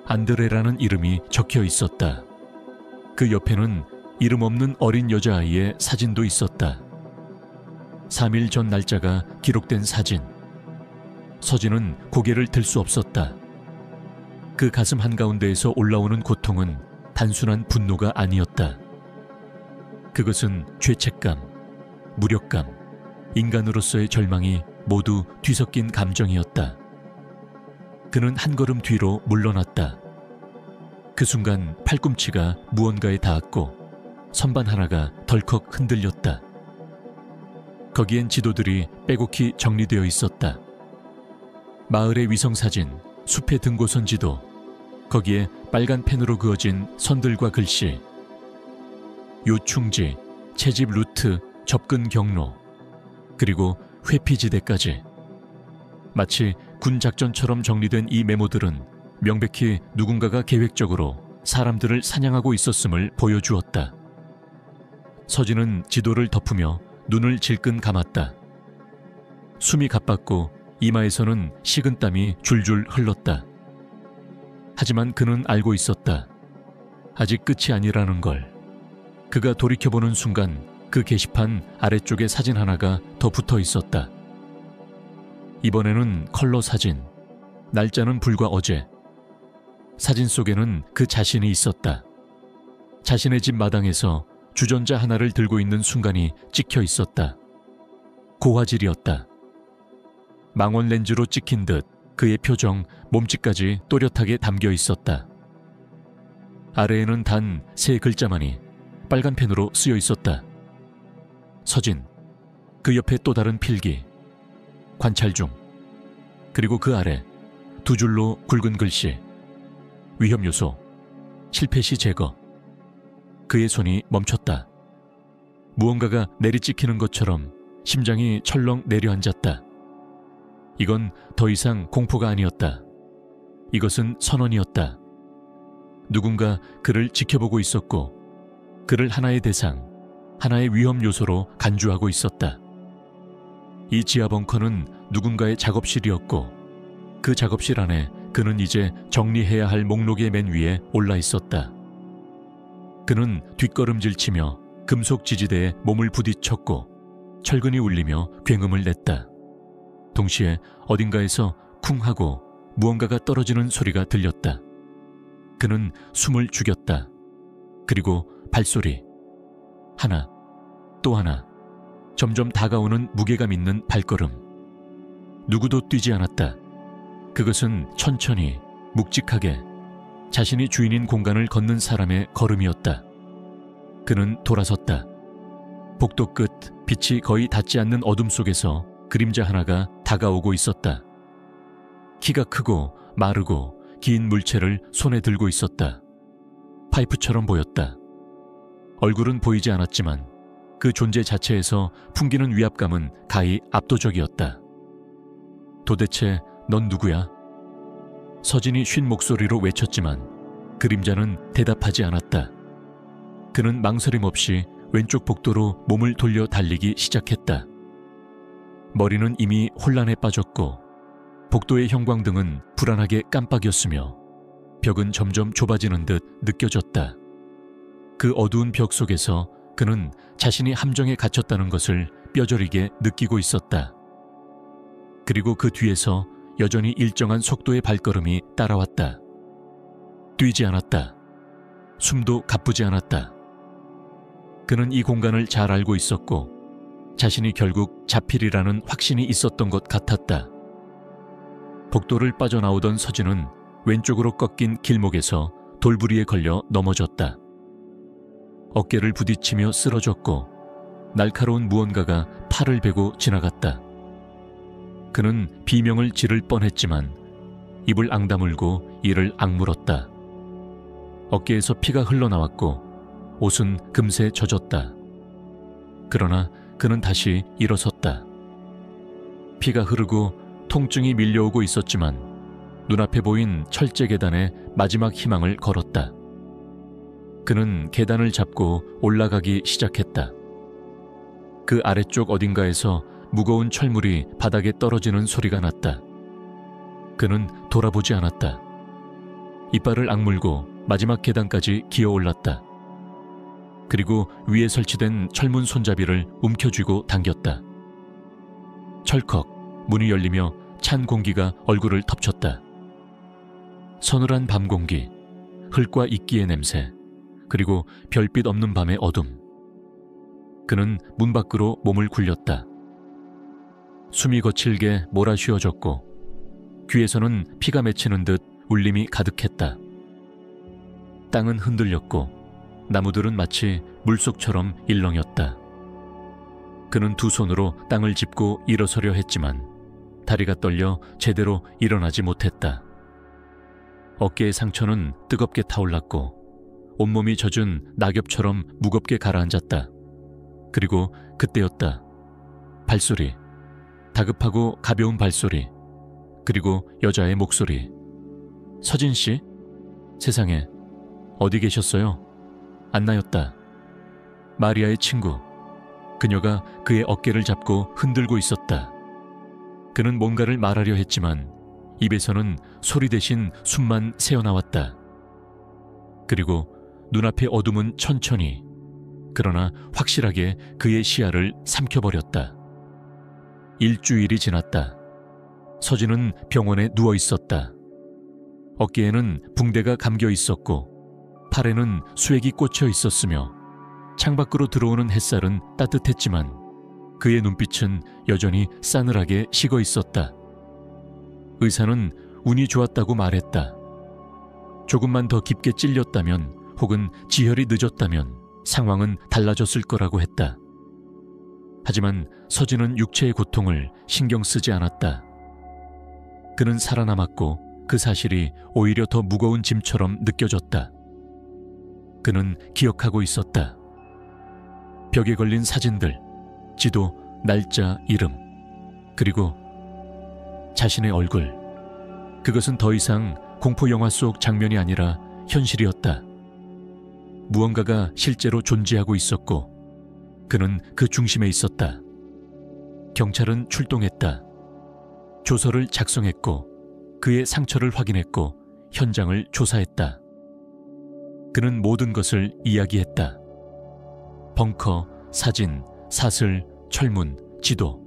안드레라는 이름이 적혀 있었다. 그 옆에는 이름 없는 어린 여자아이의 사진도 있었다. 3일 전 날짜가 기록된 사진. 서진은 고개를 들 수 없었다. 그 가슴 한가운데에서 올라오는 고통은 단순한 분노가 아니었다. 그것은 죄책감, 무력감, 인간으로서의 절망이 모두 뒤섞인 감정이었다. 그는 한 걸음 뒤로 물러났다. 그 순간 팔꿈치가 무언가에 닿았고 선반 하나가 덜컥 흔들렸다. 거기엔 지도들이 빼곡히 정리되어 있었다. 마을의 위성사진, 숲의 등고선 지도, 거기에 빨간 펜으로 그어진 선들과 글씨, 요충지, 채집 루트, 접근 경로, 그리고 회피지대까지. 마치 군 작전처럼 정리된 이 메모들은 명백히 누군가가 계획적으로 사람들을 사냥하고 있었음을 보여주었다. 서진은 지도를 덮으며 눈을 질끈 감았다. 숨이 가빴고 이마에서는 식은땀이 줄줄 흘렀다. 하지만 그는 알고 있었다. 아직 끝이 아니라는 걸. 그가 돌이켜보는 순간 그 게시판 아래쪽에 사진 하나가 더 붙어 있었다. 이번에는 컬러 사진. 날짜는 불과 어제. 사진 속에는 그 자신이 있었다. 자신의 집 마당에서 주전자 하나를 들고 있는 순간이 찍혀 있었다. 고화질이었다. 망원 렌즈로 찍힌 듯 그의 표정, 몸짓까지 또렷하게 담겨 있었다. 아래에는 단 3글자만이 빨간 펜으로 쓰여 있었다. 서진. 그 옆에 또 다른 필기. 관찰 중. 그리고 그 아래 2줄로 굵은 글씨. 위험 요소. 실패 시 제거. 그의 손이 멈췄다. 무언가가 내리찍히는 것처럼 심장이 철렁 내려앉았다. 이건 더 이상 공포가 아니었다. 이것은 선언이었다. 누군가 그를 지켜보고 있었고 그를 하나의 대상, 하나의 위험 요소로 간주하고 있었다. 이 지하 벙커는 누군가의 작업실이었고 그 작업실 안에 그는 이제 정리해야 할 목록의 맨 위에 올라 있었다. 그는 뒷걸음질치며 금속 지지대에 몸을 부딪혔고 철근이 울리며 굉음을 냈다. 동시에 어딘가에서 쿵 하고 무언가가 떨어지는 소리가 들렸다. 그는 숨을 죽였다. 그리고 발소리. 하나, 또 하나. 점점 다가오는 무게감 있는 발걸음. 누구도 뛰지 않았다. 그것은 천천히, 묵직하게 자신이 주인인 공간을 걷는 사람의 걸음이었다. 그는 돌아섰다. 복도 끝, 빛이 거의 닿지 않는 어둠 속에서 그림자 하나가 다가오고 있었다. 키가 크고 마르고 긴 물체를 손에 들고 있었다. 파이프처럼 보였다. 얼굴은 보이지 않았지만 그 존재 자체에서 풍기는 위압감은 가히 압도적이었다. 도대체 넌 누구야? 서진이 쉰 목소리로 외쳤지만 그림자는 대답하지 않았다. 그는 망설임 없이 왼쪽 복도로 몸을 돌려 달리기 시작했다. 머리는 이미 혼란에 빠졌고 복도의 형광등은 불안하게 깜빡였으며 벽은 점점 좁아지는 듯 느껴졌다. 그 어두운 벽 속에서 그는 자신이 함정에 갇혔다는 것을 뼈저리게 느끼고 있었다. 그리고 그 뒤에서 여전히 일정한 속도의 발걸음이 따라왔다. 뛰지 않았다. 숨도 가쁘지 않았다. 그는 이 공간을 잘 알고 있었고 자신이 결국 잡히리라는 확신이 있었던 것 같았다. 복도를 빠져나오던 서진은 왼쪽으로 꺾인 길목에서 돌부리에 걸려 넘어졌다. 어깨를 부딪히며 쓰러졌고 날카로운 무언가가 팔을 베고 지나갔다. 그는 비명을 지를 뻔했지만 입을 앙다물고 이를 악물었다. 어깨에서 피가 흘러나왔고 옷은 금세 젖었다. 그러나 그는 다시 일어섰다. 피가 흐르고 통증이 밀려오고 있었지만 눈앞에 보인 철제 계단에 마지막 희망을 걸었다. 그는 계단을 잡고 올라가기 시작했다. 그 아래쪽 어딘가에서 무거운 철물이 바닥에 떨어지는 소리가 났다. 그는 돌아보지 않았다. 이빨을 악물고 마지막 계단까지 기어 올랐다. 그리고 위에 설치된 철문 손잡이를 움켜쥐고 당겼다. 철컥 문이 열리며 찬 공기가 얼굴을 덮쳤다. 서늘한 밤 공기, 흙과 이끼의 냄새, 그리고 별빛 없는 밤의 어둠. 그는 문 밖으로 몸을 굴렸다. 숨이 거칠게 몰아쉬어졌고 귀에서는 피가 맺히는 듯 울림이 가득했다. 땅은 흔들렸고 나무들은 마치 물속처럼 일렁였다. 그는 두 손으로 땅을 짚고 일어서려 했지만 다리가 떨려 제대로 일어나지 못했다. 어깨의 상처는 뜨겁게 타올랐고 온몸이 젖은 낙엽처럼 무겁게 가라앉았다. 그리고 그때였다. 발소리, 다급하고 가벼운 발소리, 그리고 여자의 목소리. 서진 씨? 세상에, 어디 계셨어요? 안나였다. 마리아의 친구. 그녀가 그의 어깨를 잡고 흔들고 있었다. 그는 뭔가를 말하려 했지만 입에서는 소리 대신 숨만 새어나왔다. 그리고 눈앞의 어둠은 천천히, 그러나 확실하게 그의 시야를 삼켜버렸다. 일주일이 지났다. 서진은 병원에 누워 있었다. 어깨에는 붕대가 감겨 있었고 팔에는 수액이 꽂혀 있었으며 창밖으로 들어오는 햇살은 따뜻했지만 그의 눈빛은 여전히 싸늘하게 식어 있었다. 의사는 운이 좋았다고 말했다. 조금만 더 깊게 찔렸다면 혹은 지혈이 늦었다면 상황은 달라졌을 거라고 했다. 하지만 서진은 육체의 고통을 신경 쓰지 않았다. 그는 살아남았고 그 사실이 오히려 더 무거운 짐처럼 느껴졌다. 그는 기억하고 있었다. 벽에 걸린 사진들, 지도, 날짜, 이름, 그리고 자신의 얼굴. 그것은 더 이상 공포 영화 속 장면이 아니라 현실이었다. 무언가가 실제로 존재하고 있었고 그는 그 중심에 있었다. 경찰은 출동했다. 조서를 작성했고 그의 상처를 확인했고 현장을 조사했다. 그는 모든 것을 이야기했다. 벙커, 사진, 사슬, 철문, 지도.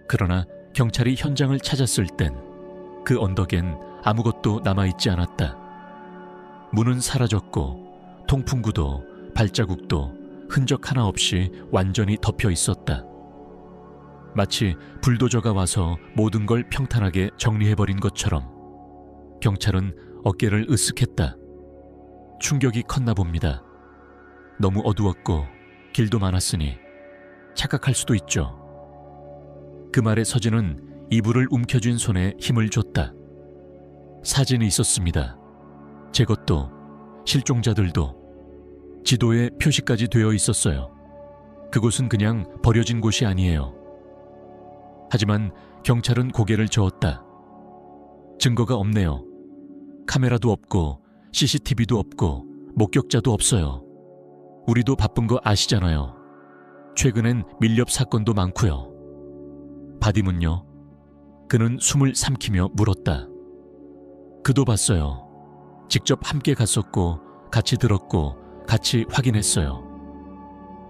그러나 경찰이 현장을 찾았을 땐 그 언덕엔 아무것도 남아있지 않았다. 문은 사라졌고 통풍구도 발자국도 흔적 하나 없이 완전히 덮여 있었다. 마치 불도저가 와서 모든 걸 평탄하게 정리해버린 것처럼. 경찰은 어깨를 으쓱했다. 충격이 컸나 봅니다. 너무 어두웠고 길도 많았으니 착각할 수도 있죠. 그 말에 서진은 이불을 움켜쥔 손에 힘을 줬다. 사진이 있었습니다. 제 것도, 실종자들도. 지도에 표시까지 되어 있었어요. 그곳은 그냥 버려진 곳이 아니에요. 하지만 경찰은 고개를 저었다. 증거가 없네요. 카메라도 없고 CCTV도 없고 목격자도 없어요. 우리도 바쁜 거 아시잖아요. 최근엔 밀렵 사건도 많고요. 바디문요? 그는 숨을 삼키며 물었다. 그도 봤어요. 직접 함께 갔었고 같이 들었고 같이 확인했어요.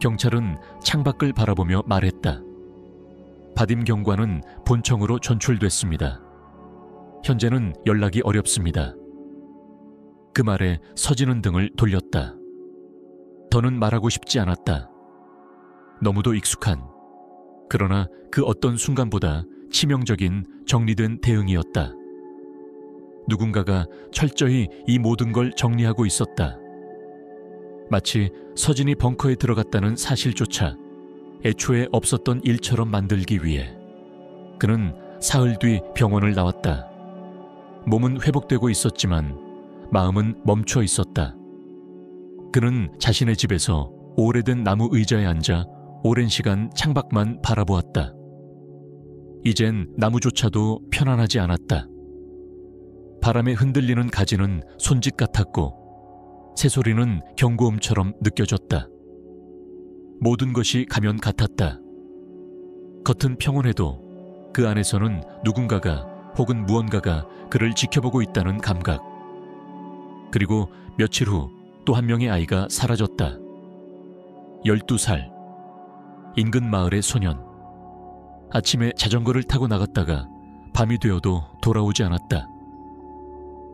경찰은 창밖을 바라보며 말했다. 바딤 경관은 본청으로 전출됐습니다. 현재는 연락이 어렵습니다. 그 말에 서진은 등을 돌렸다. 더는 말하고 싶지 않았다. 너무도 익숙한, 그러나 그 어떤 순간보다 치명적인 정리된 대응이었다. 누군가가 철저히 이 모든 걸 정리하고 있었다. 마치 서진이 벙커에 들어갔다는 사실조차 애초에 없었던 일처럼 만들기 위해. 그는 사흘 뒤 병원을 나왔다. 몸은 회복되고 있었지만 마음은 멈춰 있었다. 그는 자신의 집에서 오래된 나무 의자에 앉아 오랜 시간 창밖만 바라보았다. 이젠 나무조차도 편안하지 않았다. 바람에 흔들리는 가지는 손짓 같았고 새소리는 경고음처럼 느껴졌다. 모든 것이 가면 같았다. 겉은 평온해도 그 안에서는 누군가가 혹은 무언가가 그를 지켜보고 있다는 감각. 그리고 며칠 후 또 한 명의 아이가 사라졌다. 12살. 인근 마을의 소년. 아침에 자전거를 타고 나갔다가 밤이 되어도 돌아오지 않았다.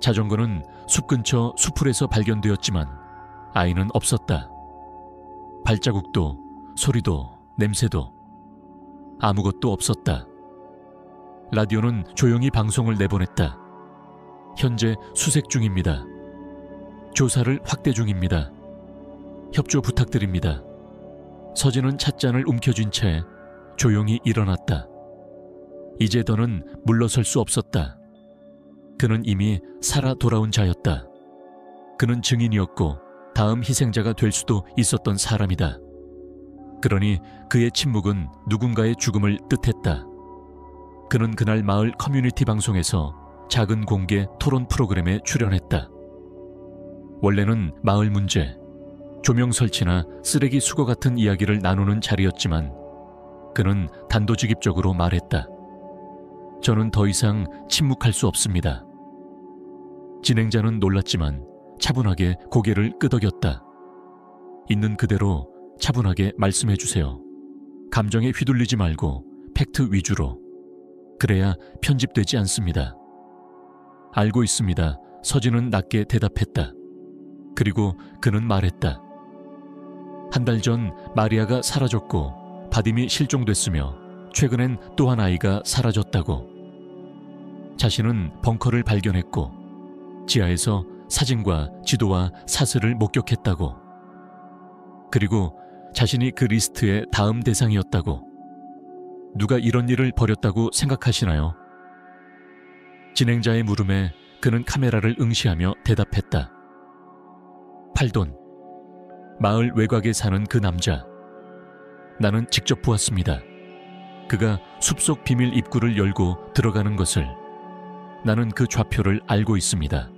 자전거는 숲 근처 수풀에서 발견되었지만 아이는 없었다. 발자국도 소리도 냄새도 아무것도 없었다. 라디오는 조용히 방송을 내보냈다. 현재 수색 중입니다. 조사를 확대 중입니다. 협조 부탁드립니다. 서진은 찻잔을 움켜쥔 채 조용히 일어났다. 이제 더는 물러설 수 없었다. 그는 이미 살아 돌아온 자였다. 그는 증인이었고 다음 희생자가 될 수도 있었던 사람이다. 그러니 그의 침묵은 누군가의 죽음을 뜻했다. 그는 그날 마을 커뮤니티 방송에서 작은 공개 토론 프로그램에 출연했다. 원래는 마을 문제, 조명 설치나 쓰레기 수거 같은 이야기를 나누는 자리였지만 그는 단도직입적으로 말했다. 저는 더 이상 침묵할 수 없습니다. 진행자는 놀랐지만 차분하게 고개를 끄덕였다. 있는 그대로 차분하게 말씀해 주세요. 감정에 휘둘리지 말고 팩트 위주로. 그래야 편집되지 않습니다. 알고 있습니다. 서진은 낮게 대답했다. 그리고 그는 말했다. 한 달 전 마리아가 사라졌고 바딤이 실종됐으며 최근엔 또 한 아이가 사라졌다고. 자신은 벙커를 발견했고 지하에서 사진과 지도와 사슬을 목격했다고. 그리고 자신이 그 리스트의 다음 대상이었다고. 누가 이런 일을 벌였다고 생각하시나요? 진행자의 물음에 그는 카메라를 응시하며 대답했다. 팔돈. 마을 외곽에 사는 그 남자. 나는 직접 보았습니다. 그가 숲속 비밀 입구를 열고 들어가는 것을. 나는 그 좌표를 알고 있습니다.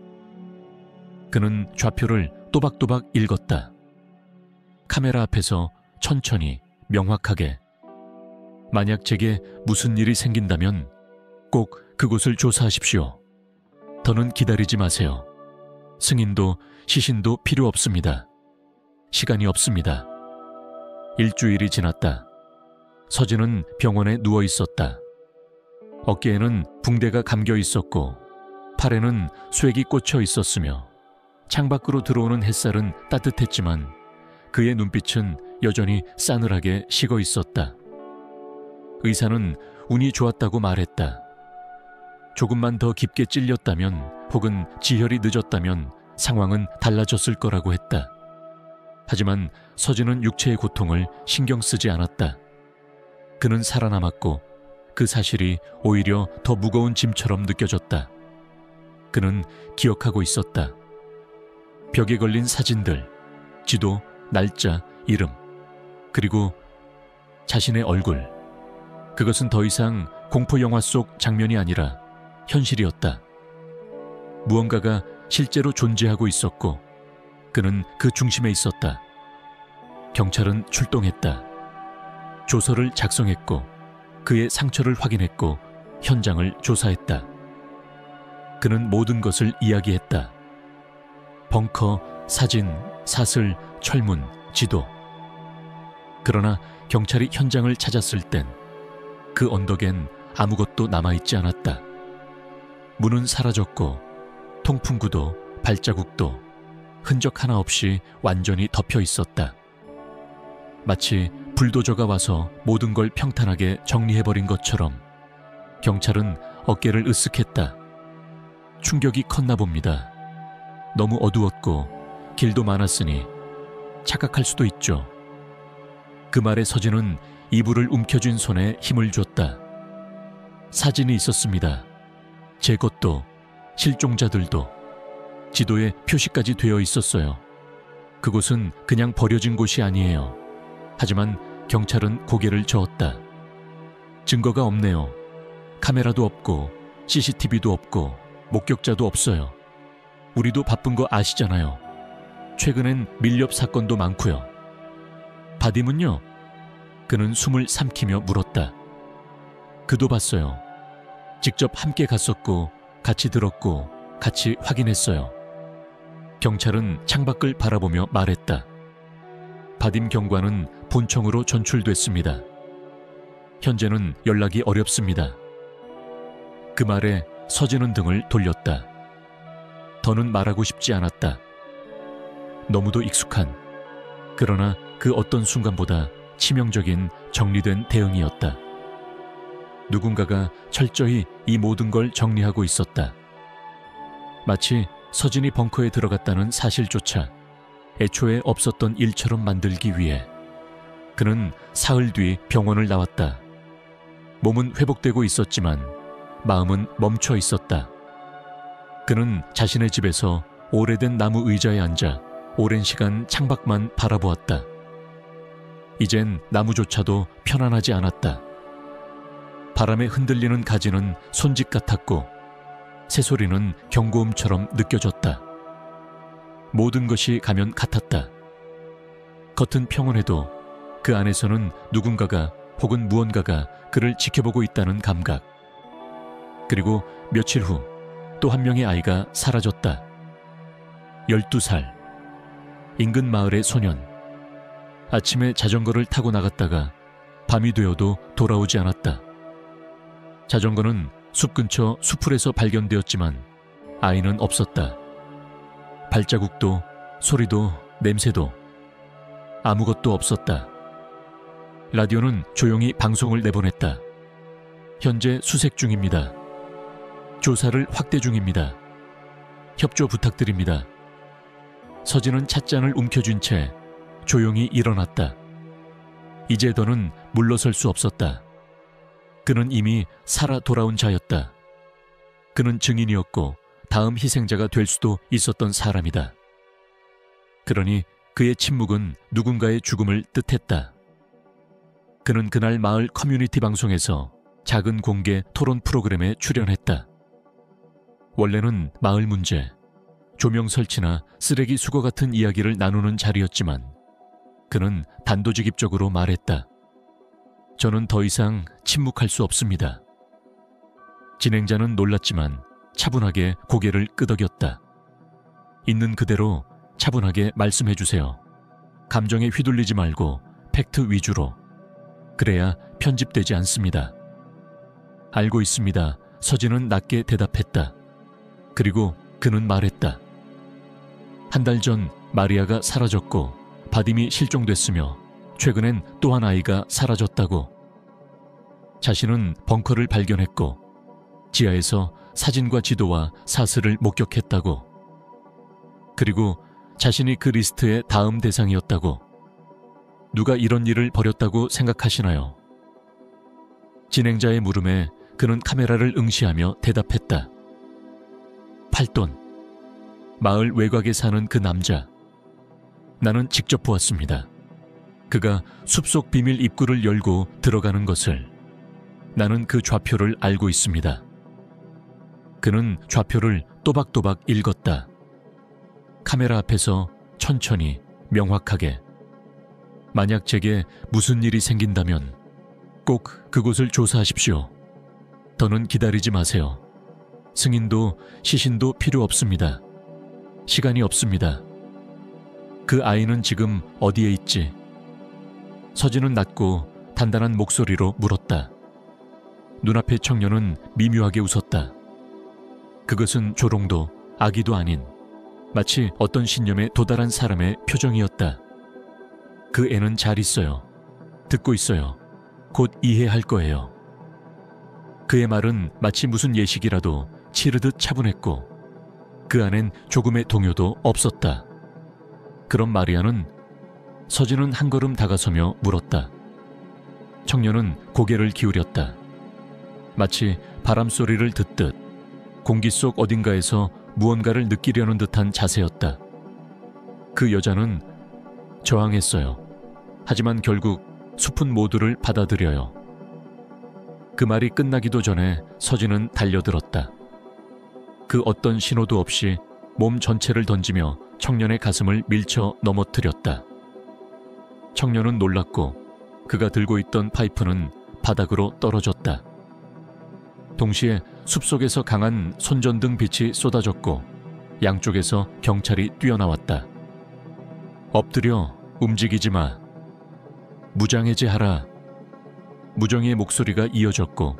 그는 좌표를 또박또박 읽었다. 카메라 앞에서 천천히 명확하게. 만약 제게 무슨 일이 생긴다면 꼭 그곳을 조사하십시오. 더는 기다리지 마세요. 승인도 시신도 필요 없습니다. 시간이 없습니다. 일주일이 지났다. 서진은 병원에 누워 있었다. 어깨에는 붕대가 감겨 있었고 팔에는 쇠기 꽂혀 있었으며 창밖으로 들어오는 햇살은 따뜻했지만 그의 눈빛은 여전히 싸늘하게 식어 있었다. 의사는 운이 좋았다고 말했다. 조금만 더 깊게 찔렸다면 혹은 지혈이 늦었다면 상황은 달라졌을 거라고 했다. 하지만 서진은 육체의 고통을 신경 쓰지 않았다. 그는 살아남았고 그 사실이 오히려 더 무거운 짐처럼 느껴졌다. 그는 기억하고 있었다. 벽에 걸린 사진들, 지도, 날짜, 이름, 그리고 자신의 얼굴. 그것은 더 이상 공포영화 속 장면이 아니라 현실이었다. 무언가가 실제로 존재하고 있었고 그는 그 중심에 있었다. 경찰은 출동했다. 조서를 작성했고 그의 상처를 확인했고 현장을 조사했다. 그는 모든 것을 이야기했다. 벙커, 사진, 사슬, 철문, 지도. 그러나 경찰이 현장을 찾았을 땐 그 언덕엔 아무것도 남아있지 않았다. 문은 사라졌고 통풍구도 발자국도 흔적 하나 없이 완전히 덮여 있었다. 마치 불도저가 와서 모든 걸 평탄하게 정리해버린 것처럼 경찰은 어깨를 으쓱했다. 충격이 컸나 봅니다. 너무 어두웠고 길도 많았으니 착각할 수도 있죠. 그 말에 서진은 이불을 움켜쥔 손에 힘을 줬다. 사진이 있었습니다. 제 것도 실종자들도 지도에 표시까지 되어 있었어요. 그곳은 그냥 버려진 곳이 아니에요. 하지만 경찰은 고개를 저었다. 증거가 없네요. 카메라도 없고 CCTV도 없고 목격자도 없어요. 우리도 바쁜 거 아시잖아요. 최근엔 밀렵 사건도 많고요. 바딤은요? 그는 숨을 삼키며 물었다. 그도 봤어요. 직접 함께 갔었고 같이 들었고 같이 확인했어요. 경찰은 창밖을 바라보며 말했다. 바딤 경관은 본청으로 전출됐습니다. 현재는 연락이 어렵습니다. 그 말에 서진은 등을 돌렸다. 더는 말하고 싶지 않았다. 너무도 익숙한, 그러나 그 어떤 순간보다 치명적인 정리된 대응이었다. 누군가가 철저히 이 모든 걸 정리하고 있었다. 마치 서진이 벙커에 들어갔다는 사실조차 애초에 없었던 일처럼 만들기 위해 그는 사흘 뒤 병원을 나왔다. 몸은 회복되고 있었지만 마음은 멈춰 있었다. 그는 자신의 집에서 오래된 나무 의자에 앉아 오랜 시간 창밖만 바라보았다. 이젠 나무조차도 편안하지 않았다. 바람에 흔들리는 가지는 손짓 같았고 새소리는 경고음처럼 느껴졌다. 모든 것이 가면 같았다. 겉은 평온해도 그 안에서는 누군가가 혹은 무언가가 그를 지켜보고 있다는 감각. 그리고 며칠 후 또 한 명의 아이가 사라졌다. 12살. 인근 마을의 소년. 아침에 자전거를 타고 나갔다가 밤이 되어도 돌아오지 않았다. 자전거는 숲 근처 수풀에서 발견되었지만 아이는 없었다. 발자국도 소리도 냄새도 아무것도 없었다. 라디오는 조용히 방송을 내보냈다. 현재 수색 중입니다. 조사를 확대 중입니다. 협조 부탁드립니다. 서진은 찻잔을 움켜쥔 채 조용히 일어났다. 이제 더는 물러설 수 없었다. 그는 이미 살아 돌아온 자였다. 그는 증인이었고 다음 희생자가 될 수도 있었던 사람이다. 그러니 그의 침묵은 누군가의 죽음을 뜻했다. 그는 그날 마을 커뮤니티 방송에서 작은 공개 토론 프로그램에 출연했다. 원래는 마을 문제, 조명 설치나 쓰레기 수거 같은 이야기를 나누는 자리였지만 그는 단도직입적으로 말했다. 저는 더 이상 침묵할 수 없습니다. 진행자는 놀랐지만 차분하게 고개를 끄덕였다. 있는 그대로 차분하게 말씀해 주세요. 감정에 휘둘리지 말고 팩트 위주로. 그래야 편집되지 않습니다. 알고 있습니다. 서진은 낮게 대답했다. 그리고 그는 말했다. 한 달 전 마리아가 사라졌고 바딤이 실종됐으며 최근엔 또 한 아이가 사라졌다고. 자신은 벙커를 발견했고 지하에서 사진과 지도와 사슬을 목격했다고. 그리고 자신이 그 리스트의 다음 대상이었다고. 누가 이런 일을 벌였다고 생각하시나요? 진행자의 물음에 그는 카메라를 응시하며 대답했다. 8돈. 마을 외곽에 사는 그 남자. 나는 직접 보았습니다. 그가 숲속 비밀 입구를 열고 들어가는 것을. 나는 그 좌표를 알고 있습니다. 그는 좌표를 또박또박 읽었다. 카메라 앞에서 천천히 명확하게. 만약 제게 무슨 일이 생긴다면 꼭 그곳을 조사하십시오. 더는 기다리지 마세요. 승인도 시신도 필요 없습니다. 시간이 없습니다. 그 아이는 지금 어디에 있지? 서진은 낮고 단단한 목소리로 물었다. 눈앞의 청년은 미묘하게 웃었다. 그것은 조롱도 악의도 아닌 마치 어떤 신념에 도달한 사람의 표정이었다. 그 애는 잘 있어요. 듣고 있어요. 곧 이해할 거예요. 그의 말은 마치 무슨 예식이라도 치르듯 차분했고 그 안엔 조금의 동요도 없었다. 그럼 마리아는? 서진은 한 걸음 다가서며 물었다. 청년은 고개를 기울였다. 마치 바람 소리를 듣듯 공기 속 어딘가에서 무언가를 느끼려는 듯한 자세였다. 그 여자는 저항했어요. 하지만 결국 숲은 모두를 받아들여요. 그 말이 끝나기도 전에 서진은 달려들었다. 그 어떤 신호도 없이 몸 전체를 던지며 청년의 가슴을 밀쳐 넘어뜨렸다. 청년은 놀랐고 그가 들고 있던 파이프는 바닥으로 떨어졌다. 동시에 숲속에서 강한 손전등 빛이 쏟아졌고 양쪽에서 경찰이 뛰어나왔다. 엎드려 움직이지 마. 무장해제하라. 무정의의 목소리가 이어졌고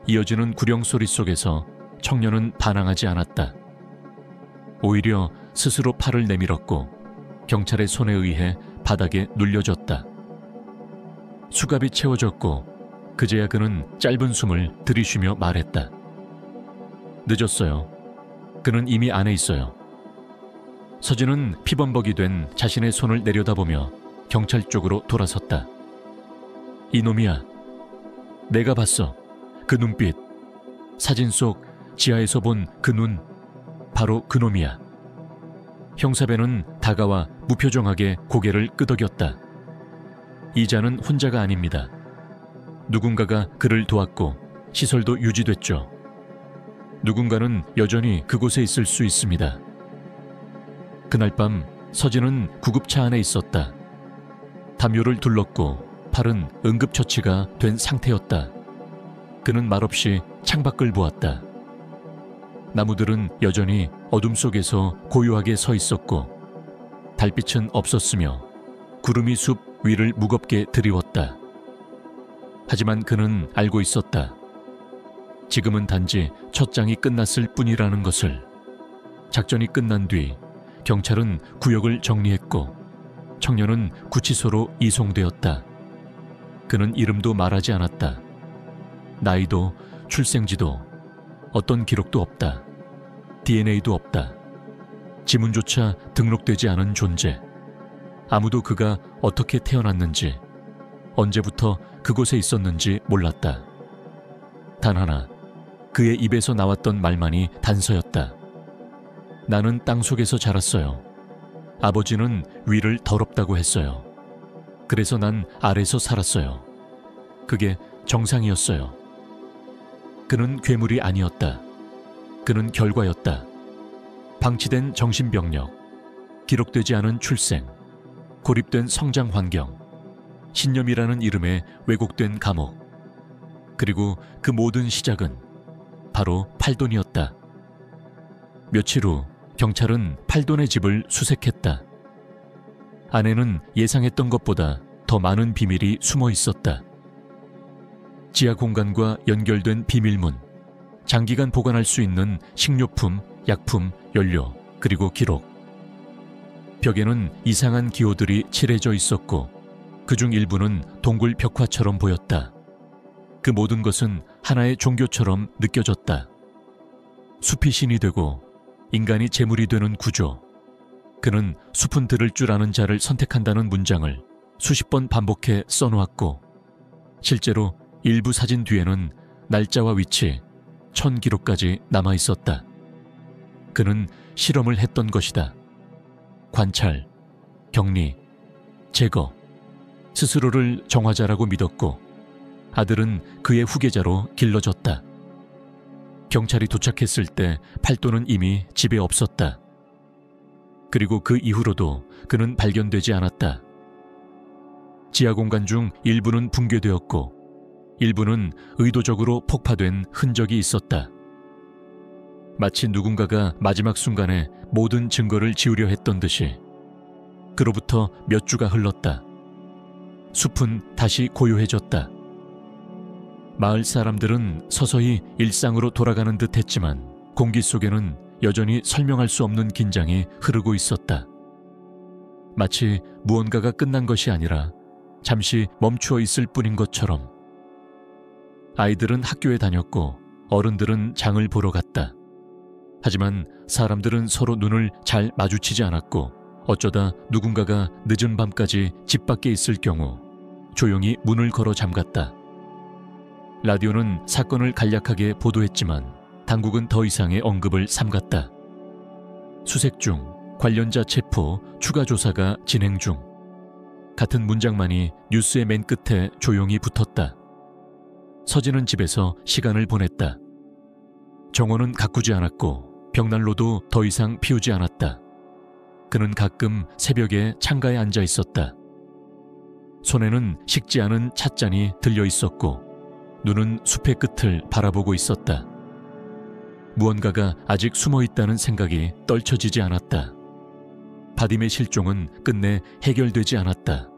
이어지는 구령 소리 속에서 청년은 반항하지 않았다. 오히려 스스로 팔을 내밀었고 경찰의 손에 의해 바닥에 눌려졌다. 수갑이 채워졌고 그제야 그는 짧은 숨을 들이쉬며 말했다. 늦었어요. 그는 이미 안에 있어요. 서진은 피범벅이 된 자신의 손을 내려다보며 경찰 쪽으로 돌아섰다. 이놈이야. 내가 봤어. 그 눈빛. 사진 속 지하에서 본 그 눈. 바로 그놈이야. 형사배는 다가와 무표정하게 고개를 끄덕였다. 이자는 혼자가 아닙니다. 누군가가 그를 도왔고 시설도 유지됐죠. 누군가는 여전히 그곳에 있을 수 있습니다. 그날 밤 서진은 구급차 안에 있었다. 담요를 둘렀고 팔은 응급처치가 된 상태였다. 그는 말없이 창밖을 보았다. 나무들은 여전히 어둠 속에서 고요하게 서 있었고 달빛은 없었으며 구름이 숲 위를 무겁게 드리웠다. 하지만 그는 알고 있었다. 지금은 단지 첫 장이 끝났을 뿐이라는 것을. 작전이 끝난 뒤 경찰은 구역을 정리했고 청년은 구치소로 이송되었다. 그는 이름도 말하지 않았다. 나이도 출생지도 어떤 기록도 없다. DNA도 없다. 지문조차 등록되지 않은 존재. 아무도 그가 어떻게 태어났는지, 언제부터 그곳에 있었는지 몰랐다. 단 하나, 그의 입에서 나왔던 말만이 단서였다. 나는 땅속에서 자랐어요. 아버지는 위를 더럽다고 했어요. 그래서 난 아래서 살았어요. 그게 정상이었어요. 그는 괴물이 아니었다. 그는 결과였다. 방치된 정신병력, 기록되지 않은 출생, 고립된 성장 환경, 신념이라는 이름의 왜곡된 감옥. 그리고 그 모든 시작은 바로 팔돈이었다. 며칠 후 경찰은 팔돈의 집을 수색했다. 안에는 예상했던 것보다 더 많은 비밀이 숨어 있었다. 지하 공간과 연결된 비밀문, 장기간 보관할 수 있는 식료품, 약품, 연료, 그리고 기록. 벽에는 이상한 기호들이 칠해져 있었고 그중 일부는 동굴 벽화처럼 보였다. 그 모든 것은 하나의 종교처럼 느껴졌다. 숲이 신이 되고 인간이 재물이 되는 구조. 그는 숲은 들을 줄 아는 자를 선택한다는 문장을 수십 번 반복해 써놓았고 실제로 일부 사진 뒤에는 날짜와 위치, 1000기록까지 남아있었다. 그는 실험을 했던 것이다. 관찰, 격리, 제거. 스스로를 정화자라고 믿었고 아들은 그의 후계자로 길러졌다. 경찰이 도착했을 때 팔도는 이미 집에 없었다. 그리고 그 이후로도 그는 발견되지 않았다. 지하 공간 중 일부는 붕괴되었고 일부는 의도적으로 폭파된 흔적이 있었다. 마치 누군가가 마지막 순간에 모든 증거를 지우려 했던 듯이. 그로부터 몇 주가 흘렀다. 숲은 다시 고요해졌다. 마을 사람들은 서서히 일상으로 돌아가는 듯 했지만 공기 속에는 여전히 설명할 수 없는 긴장이 흐르고 있었다. 마치 무언가가 끝난 것이 아니라 잠시 멈추어 있을 뿐인 것처럼. 아이들은 학교에 다녔고 어른들은 장을 보러 갔다. 하지만 사람들은 서로 눈을 잘 마주치지 않았고 어쩌다 누군가가 늦은 밤까지 집 밖에 있을 경우 조용히 문을 걸어 잠갔다. 라디오는 사건을 간략하게 보도했지만 당국은 더 이상의 언급을 삼갔다. 수색 중, 관련자 체포, 추가 조사가 진행 중. 같은 문장만이 뉴스의 맨 끝에 조용히 붙었다. 서진은 집에서 시간을 보냈다. 정원은 가꾸지 않았고 벽난로도 더 이상 피우지 않았다. 그는 가끔 새벽에 창가에 앉아 있었다. 손에는 식지 않은 찻잔이 들려 있었고 눈은 숲의 끝을 바라보고 있었다. 무언가가 아직 숨어 있다는 생각이 떨쳐지지 않았다. 바딤의 실종은 끝내 해결되지 않았다.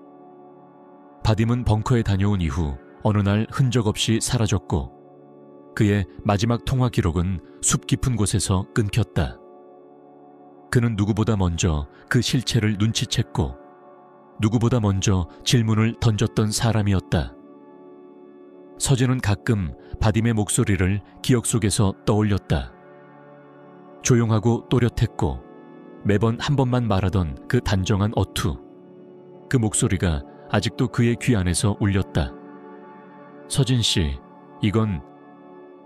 바딤은 벙커에 다녀온 이후 어느 날 흔적 없이 사라졌고 그의 마지막 통화 기록은 숲 깊은 곳에서 끊겼다. 그는 누구보다 먼저 그 실체를 눈치챘고 누구보다 먼저 질문을 던졌던 사람이었다. 서진은 가끔 바딤의 목소리를 기억 속에서 떠올렸다. 조용하고 또렷했고 매번 한 번만 말하던 그 단정한 어투. 그 목소리가 아직도 그의 귀 안에서 울렸다. 서진 씨, 이건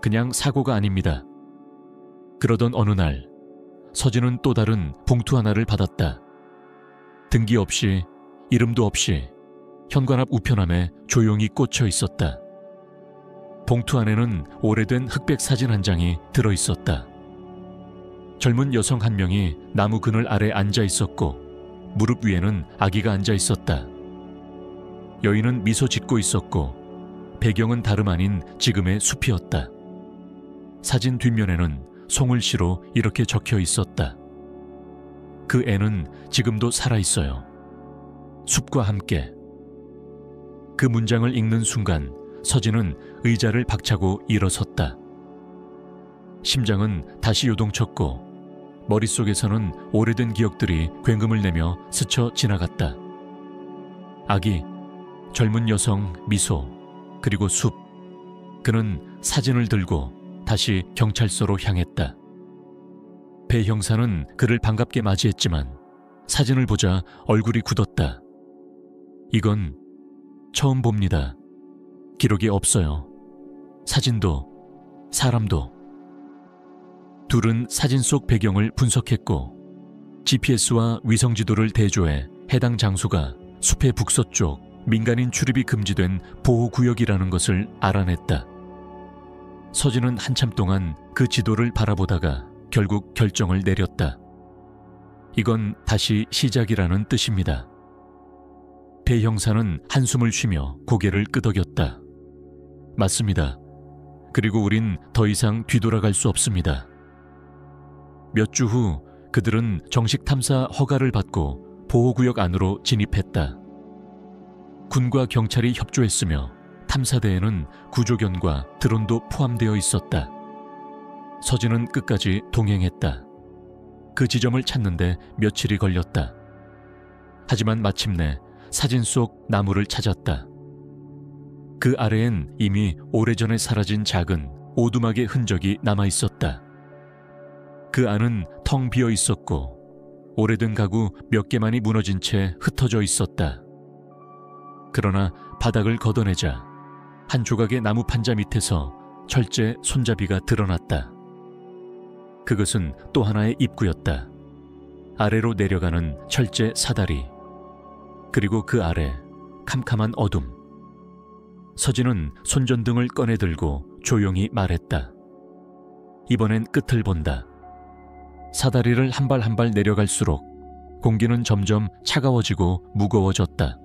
그냥 사고가 아닙니다. 그러던 어느 날 서진은 또 다른 봉투 하나를 받았다. 등기 없이, 이름도 없이 현관 앞 우편함에 조용히 꽂혀 있었다. 봉투 안에는 오래된 흑백 사진 한 장이 들어있었다. 젊은 여성 한 명이 나무 그늘 아래 앉아 있었고 무릎 위에는 아기가 앉아 있었다. 여인은 미소 짓고 있었고 배경은 다름 아닌 지금의 숲이었다. 사진 뒷면에는 송을시로 이렇게 적혀 있었다. 그 애는 지금도 살아있어요. 숲과 함께. 그 문장을 읽는 순간 서진은 의자를 박차고 일어섰다. 심장은 다시 요동쳤고 머릿속에서는 오래된 기억들이 굉음을 내며 스쳐 지나갔다. 아기, 젊은 여성, 미소, 그리고 숲. 그는 사진을 들고 다시 경찰서로 향했다. 배 형사는 그를 반갑게 맞이했지만 사진을 보자 얼굴이 굳었다. 이건 처음 봅니다. 기록이 없어요. 사진도, 사람도. 둘은 사진 속 배경을 분석했고 GPS와 위성지도를 대조해 해당 장소가 숲의 북서쪽 민간인 출입이 금지된 보호구역이라는 것을 알아냈다. 서진은 한참 동안 그 지도를 바라보다가 결국 결정을 내렸다. 이건 다시 시작이라는 뜻입니다. 배 형사는 한숨을 쉬며 고개를 끄덕였다. 맞습니다. 그리고 우린 더 이상 뒤돌아갈 수 없습니다. 몇 주 후 그들은 정식 탐사 허가를 받고 보호구역 안으로 진입했다. 군과 경찰이 협조했으며 탐사대에는 구조견과 드론도 포함되어 있었다. 서진은 끝까지 동행했다. 그 지점을 찾는데 며칠이 걸렸다. 하지만 마침내 사진 속 나무를 찾았다. 그 아래엔 이미 오래전에 사라진 작은 오두막의 흔적이 남아있었다. 그 안은 텅 비어 있었고 오래된 가구 몇 개만이 무너진 채 흩어져 있었다. 그러나 바닥을 걷어내자 한 조각의 나무 판자 밑에서 철제 손잡이가 드러났다. 그것은 또 하나의 입구였다. 아래로 내려가는 철제 사다리. 그리고 그 아래 캄캄한 어둠. 서진은 손전등을 꺼내들고 조용히 말했다. 이번엔 끝을 본다. 사다리를 한 발 한 발 내려갈수록 공기는 점점 차가워지고 무거워졌다.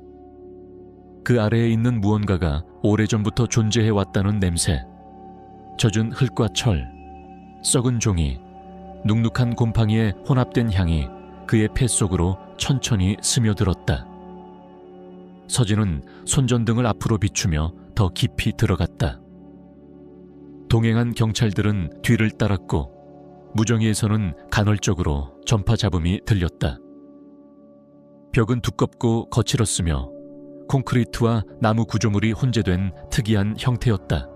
그 아래에 있는 무언가가 오래전부터 존재해왔다는 냄새. 젖은 흙과 철, 썩은 종이, 눅눅한 곰팡이의 혼합된 향이 그의 폐 속으로 천천히 스며들었다. 서진은 손전등을 앞으로 비추며 더 깊이 들어갔다. 동행한 경찰들은 뒤를 따랐고 무정위에서는 간헐적으로 전파 잡음이 들렸다. 벽은 두껍고 거칠었으며 콘크리트와 나무 구조물이 혼재된 특이한 형태였다.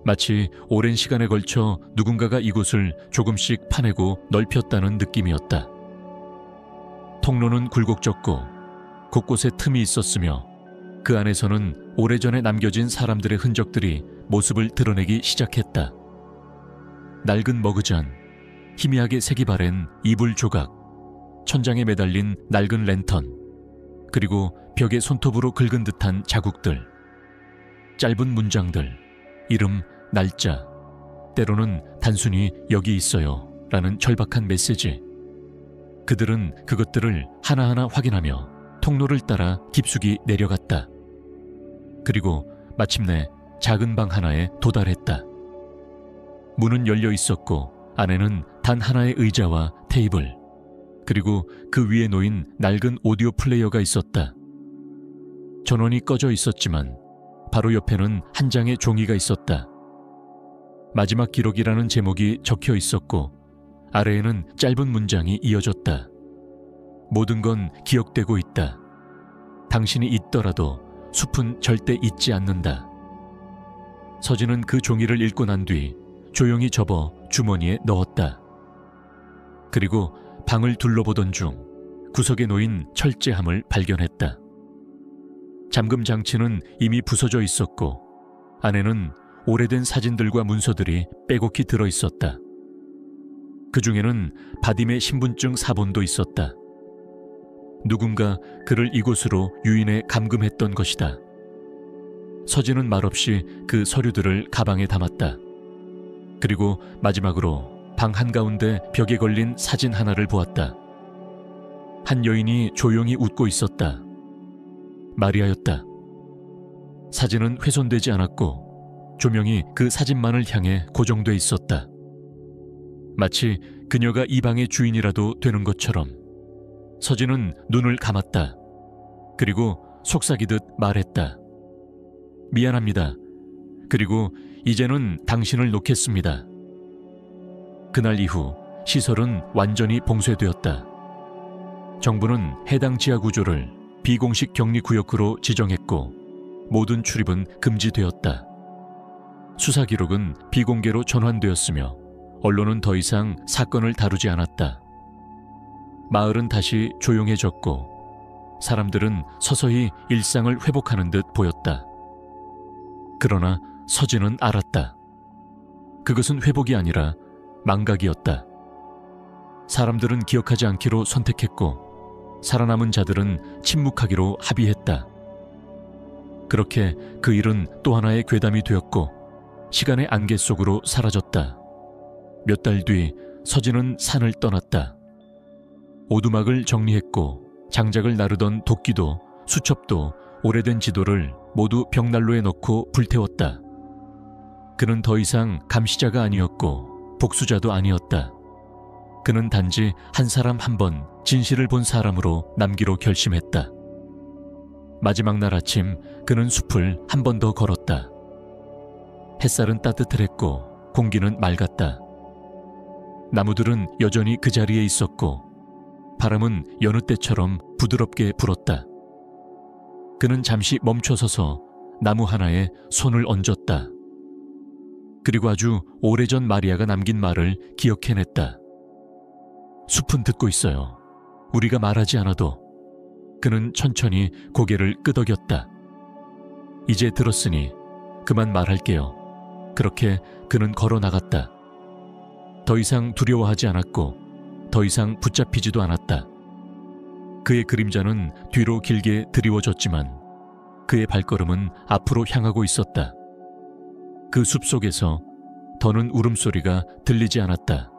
마치 오랜 시간에 걸쳐 누군가가 이곳을 조금씩 파내고 넓혔다는 느낌이었다. 통로는 굴곡졌고 곳곳에 틈이 있었으며 그 안에서는 오래전에 남겨진 사람들의 흔적들이 모습을 드러내기 시작했다. 낡은 머그잔, 희미하게 색이 바랜 이불 조각, 천장에 매달린 낡은 랜턴, 그리고 벽에 손톱으로 긁은 듯한 자국들, 짧은 문장들, 이름, 날짜, 때로는 단순히 여기 있어요 라는 절박한 메시지. 그들은 그것들을 하나하나 확인하며 통로를 따라 깊숙이 내려갔다. 그리고 마침내 작은 방 하나에 도달했다. 문은 열려 있었고 안에는 단 하나의 의자와 테이블, 그리고 그 위에 놓인 낡은 오디오 플레이어가 있었다. 전원이 꺼져 있었지만 바로 옆에는 한 장의 종이가 있었다. 마지막 기록이라는 제목이 적혀 있었고 아래에는 짧은 문장이 이어졌다. 모든 건 기억되고 있다. 당신이 있더라도 숲은 절대 잊지 않는다. 서진은 그 종이를 읽고 난 뒤 조용히 접어 주머니에 넣었다. 그리고 방을 둘러보던 중 구석에 놓인 철제함을 발견했다. 잠금 장치는 이미 부서져 있었고 안에는 오래된 사진들과 문서들이 빼곡히 들어있었다. 그 중에는 바딤의 신분증 사본도 있었다. 누군가 그를 이곳으로 유인해 감금했던 것이다. 서진은 말없이 그 서류들을 가방에 담았다. 그리고 마지막으로 방 한가운데 벽에 걸린 사진 하나를 보았다. 한 여인이 조용히 웃고 있었다. 마리아였다. 사진은 훼손되지 않았고 조명이 그 사진만을 향해 고정돼 있었다. 마치 그녀가 이 방의 주인이라도 되는 것처럼 서진은 눈을 감았다. 그리고 속삭이듯 말했다. 미안합니다. 그리고 이제는 당신을 놓겠습니다. 그날 이후 시설은 완전히 봉쇄되었다. 정부는 해당 지하 구조를 비공식 격리구역으로 지정했고 모든 출입은 금지되었다. 수사 기록은 비공개로 전환되었으며 언론은 더 이상 사건을 다루지 않았다. 마을은 다시 조용해졌고 사람들은 서서히 일상을 회복하는 듯 보였다. 그러나 서진은 알았다. 그것은 회복이 아니라 망각이었다. 사람들은 기억하지 않기로 선택했고 살아남은 자들은 침묵하기로 합의했다. 그렇게 그 일은 또 하나의 괴담이 되었고 시간의 안개 속으로 사라졌다. 몇 달 뒤 서진은 산을 떠났다. 오두막을 정리했고 장작을 나르던 도끼도 수첩도 오래된 지도를 모두 벽난로에 넣고 불태웠다. 그는 더 이상 감시자가 아니었고 복수자도 아니었다. 그는 단지 한 사람 한 번 진실을 본 사람으로 남기로 결심했다. 마지막 날 아침 그는 숲을 한 번 더 걸었다. 햇살은 따뜻했고 공기는 맑았다. 나무들은 여전히 그 자리에 있었고 바람은 여느 때처럼 부드럽게 불었다. 그는 잠시 멈춰서서 나무 하나에 손을 얹었다. 그리고 아주 오래전 마리아가 남긴 말을 기억해냈다. 숲은 듣고 있어요. 우리가 말하지 않아도. 그는 천천히 고개를 끄덕였다. 이제 들었으니 그만 말할게요. 그렇게 그는 걸어 나갔다. 더 이상 두려워하지 않았고 더 이상 붙잡히지도 않았다. 그의 그림자는 뒤로 길게 드리워졌지만 그의 발걸음은 앞으로 향하고 있었다. 그 숲속에서 더는 울음소리가 들리지 않았다.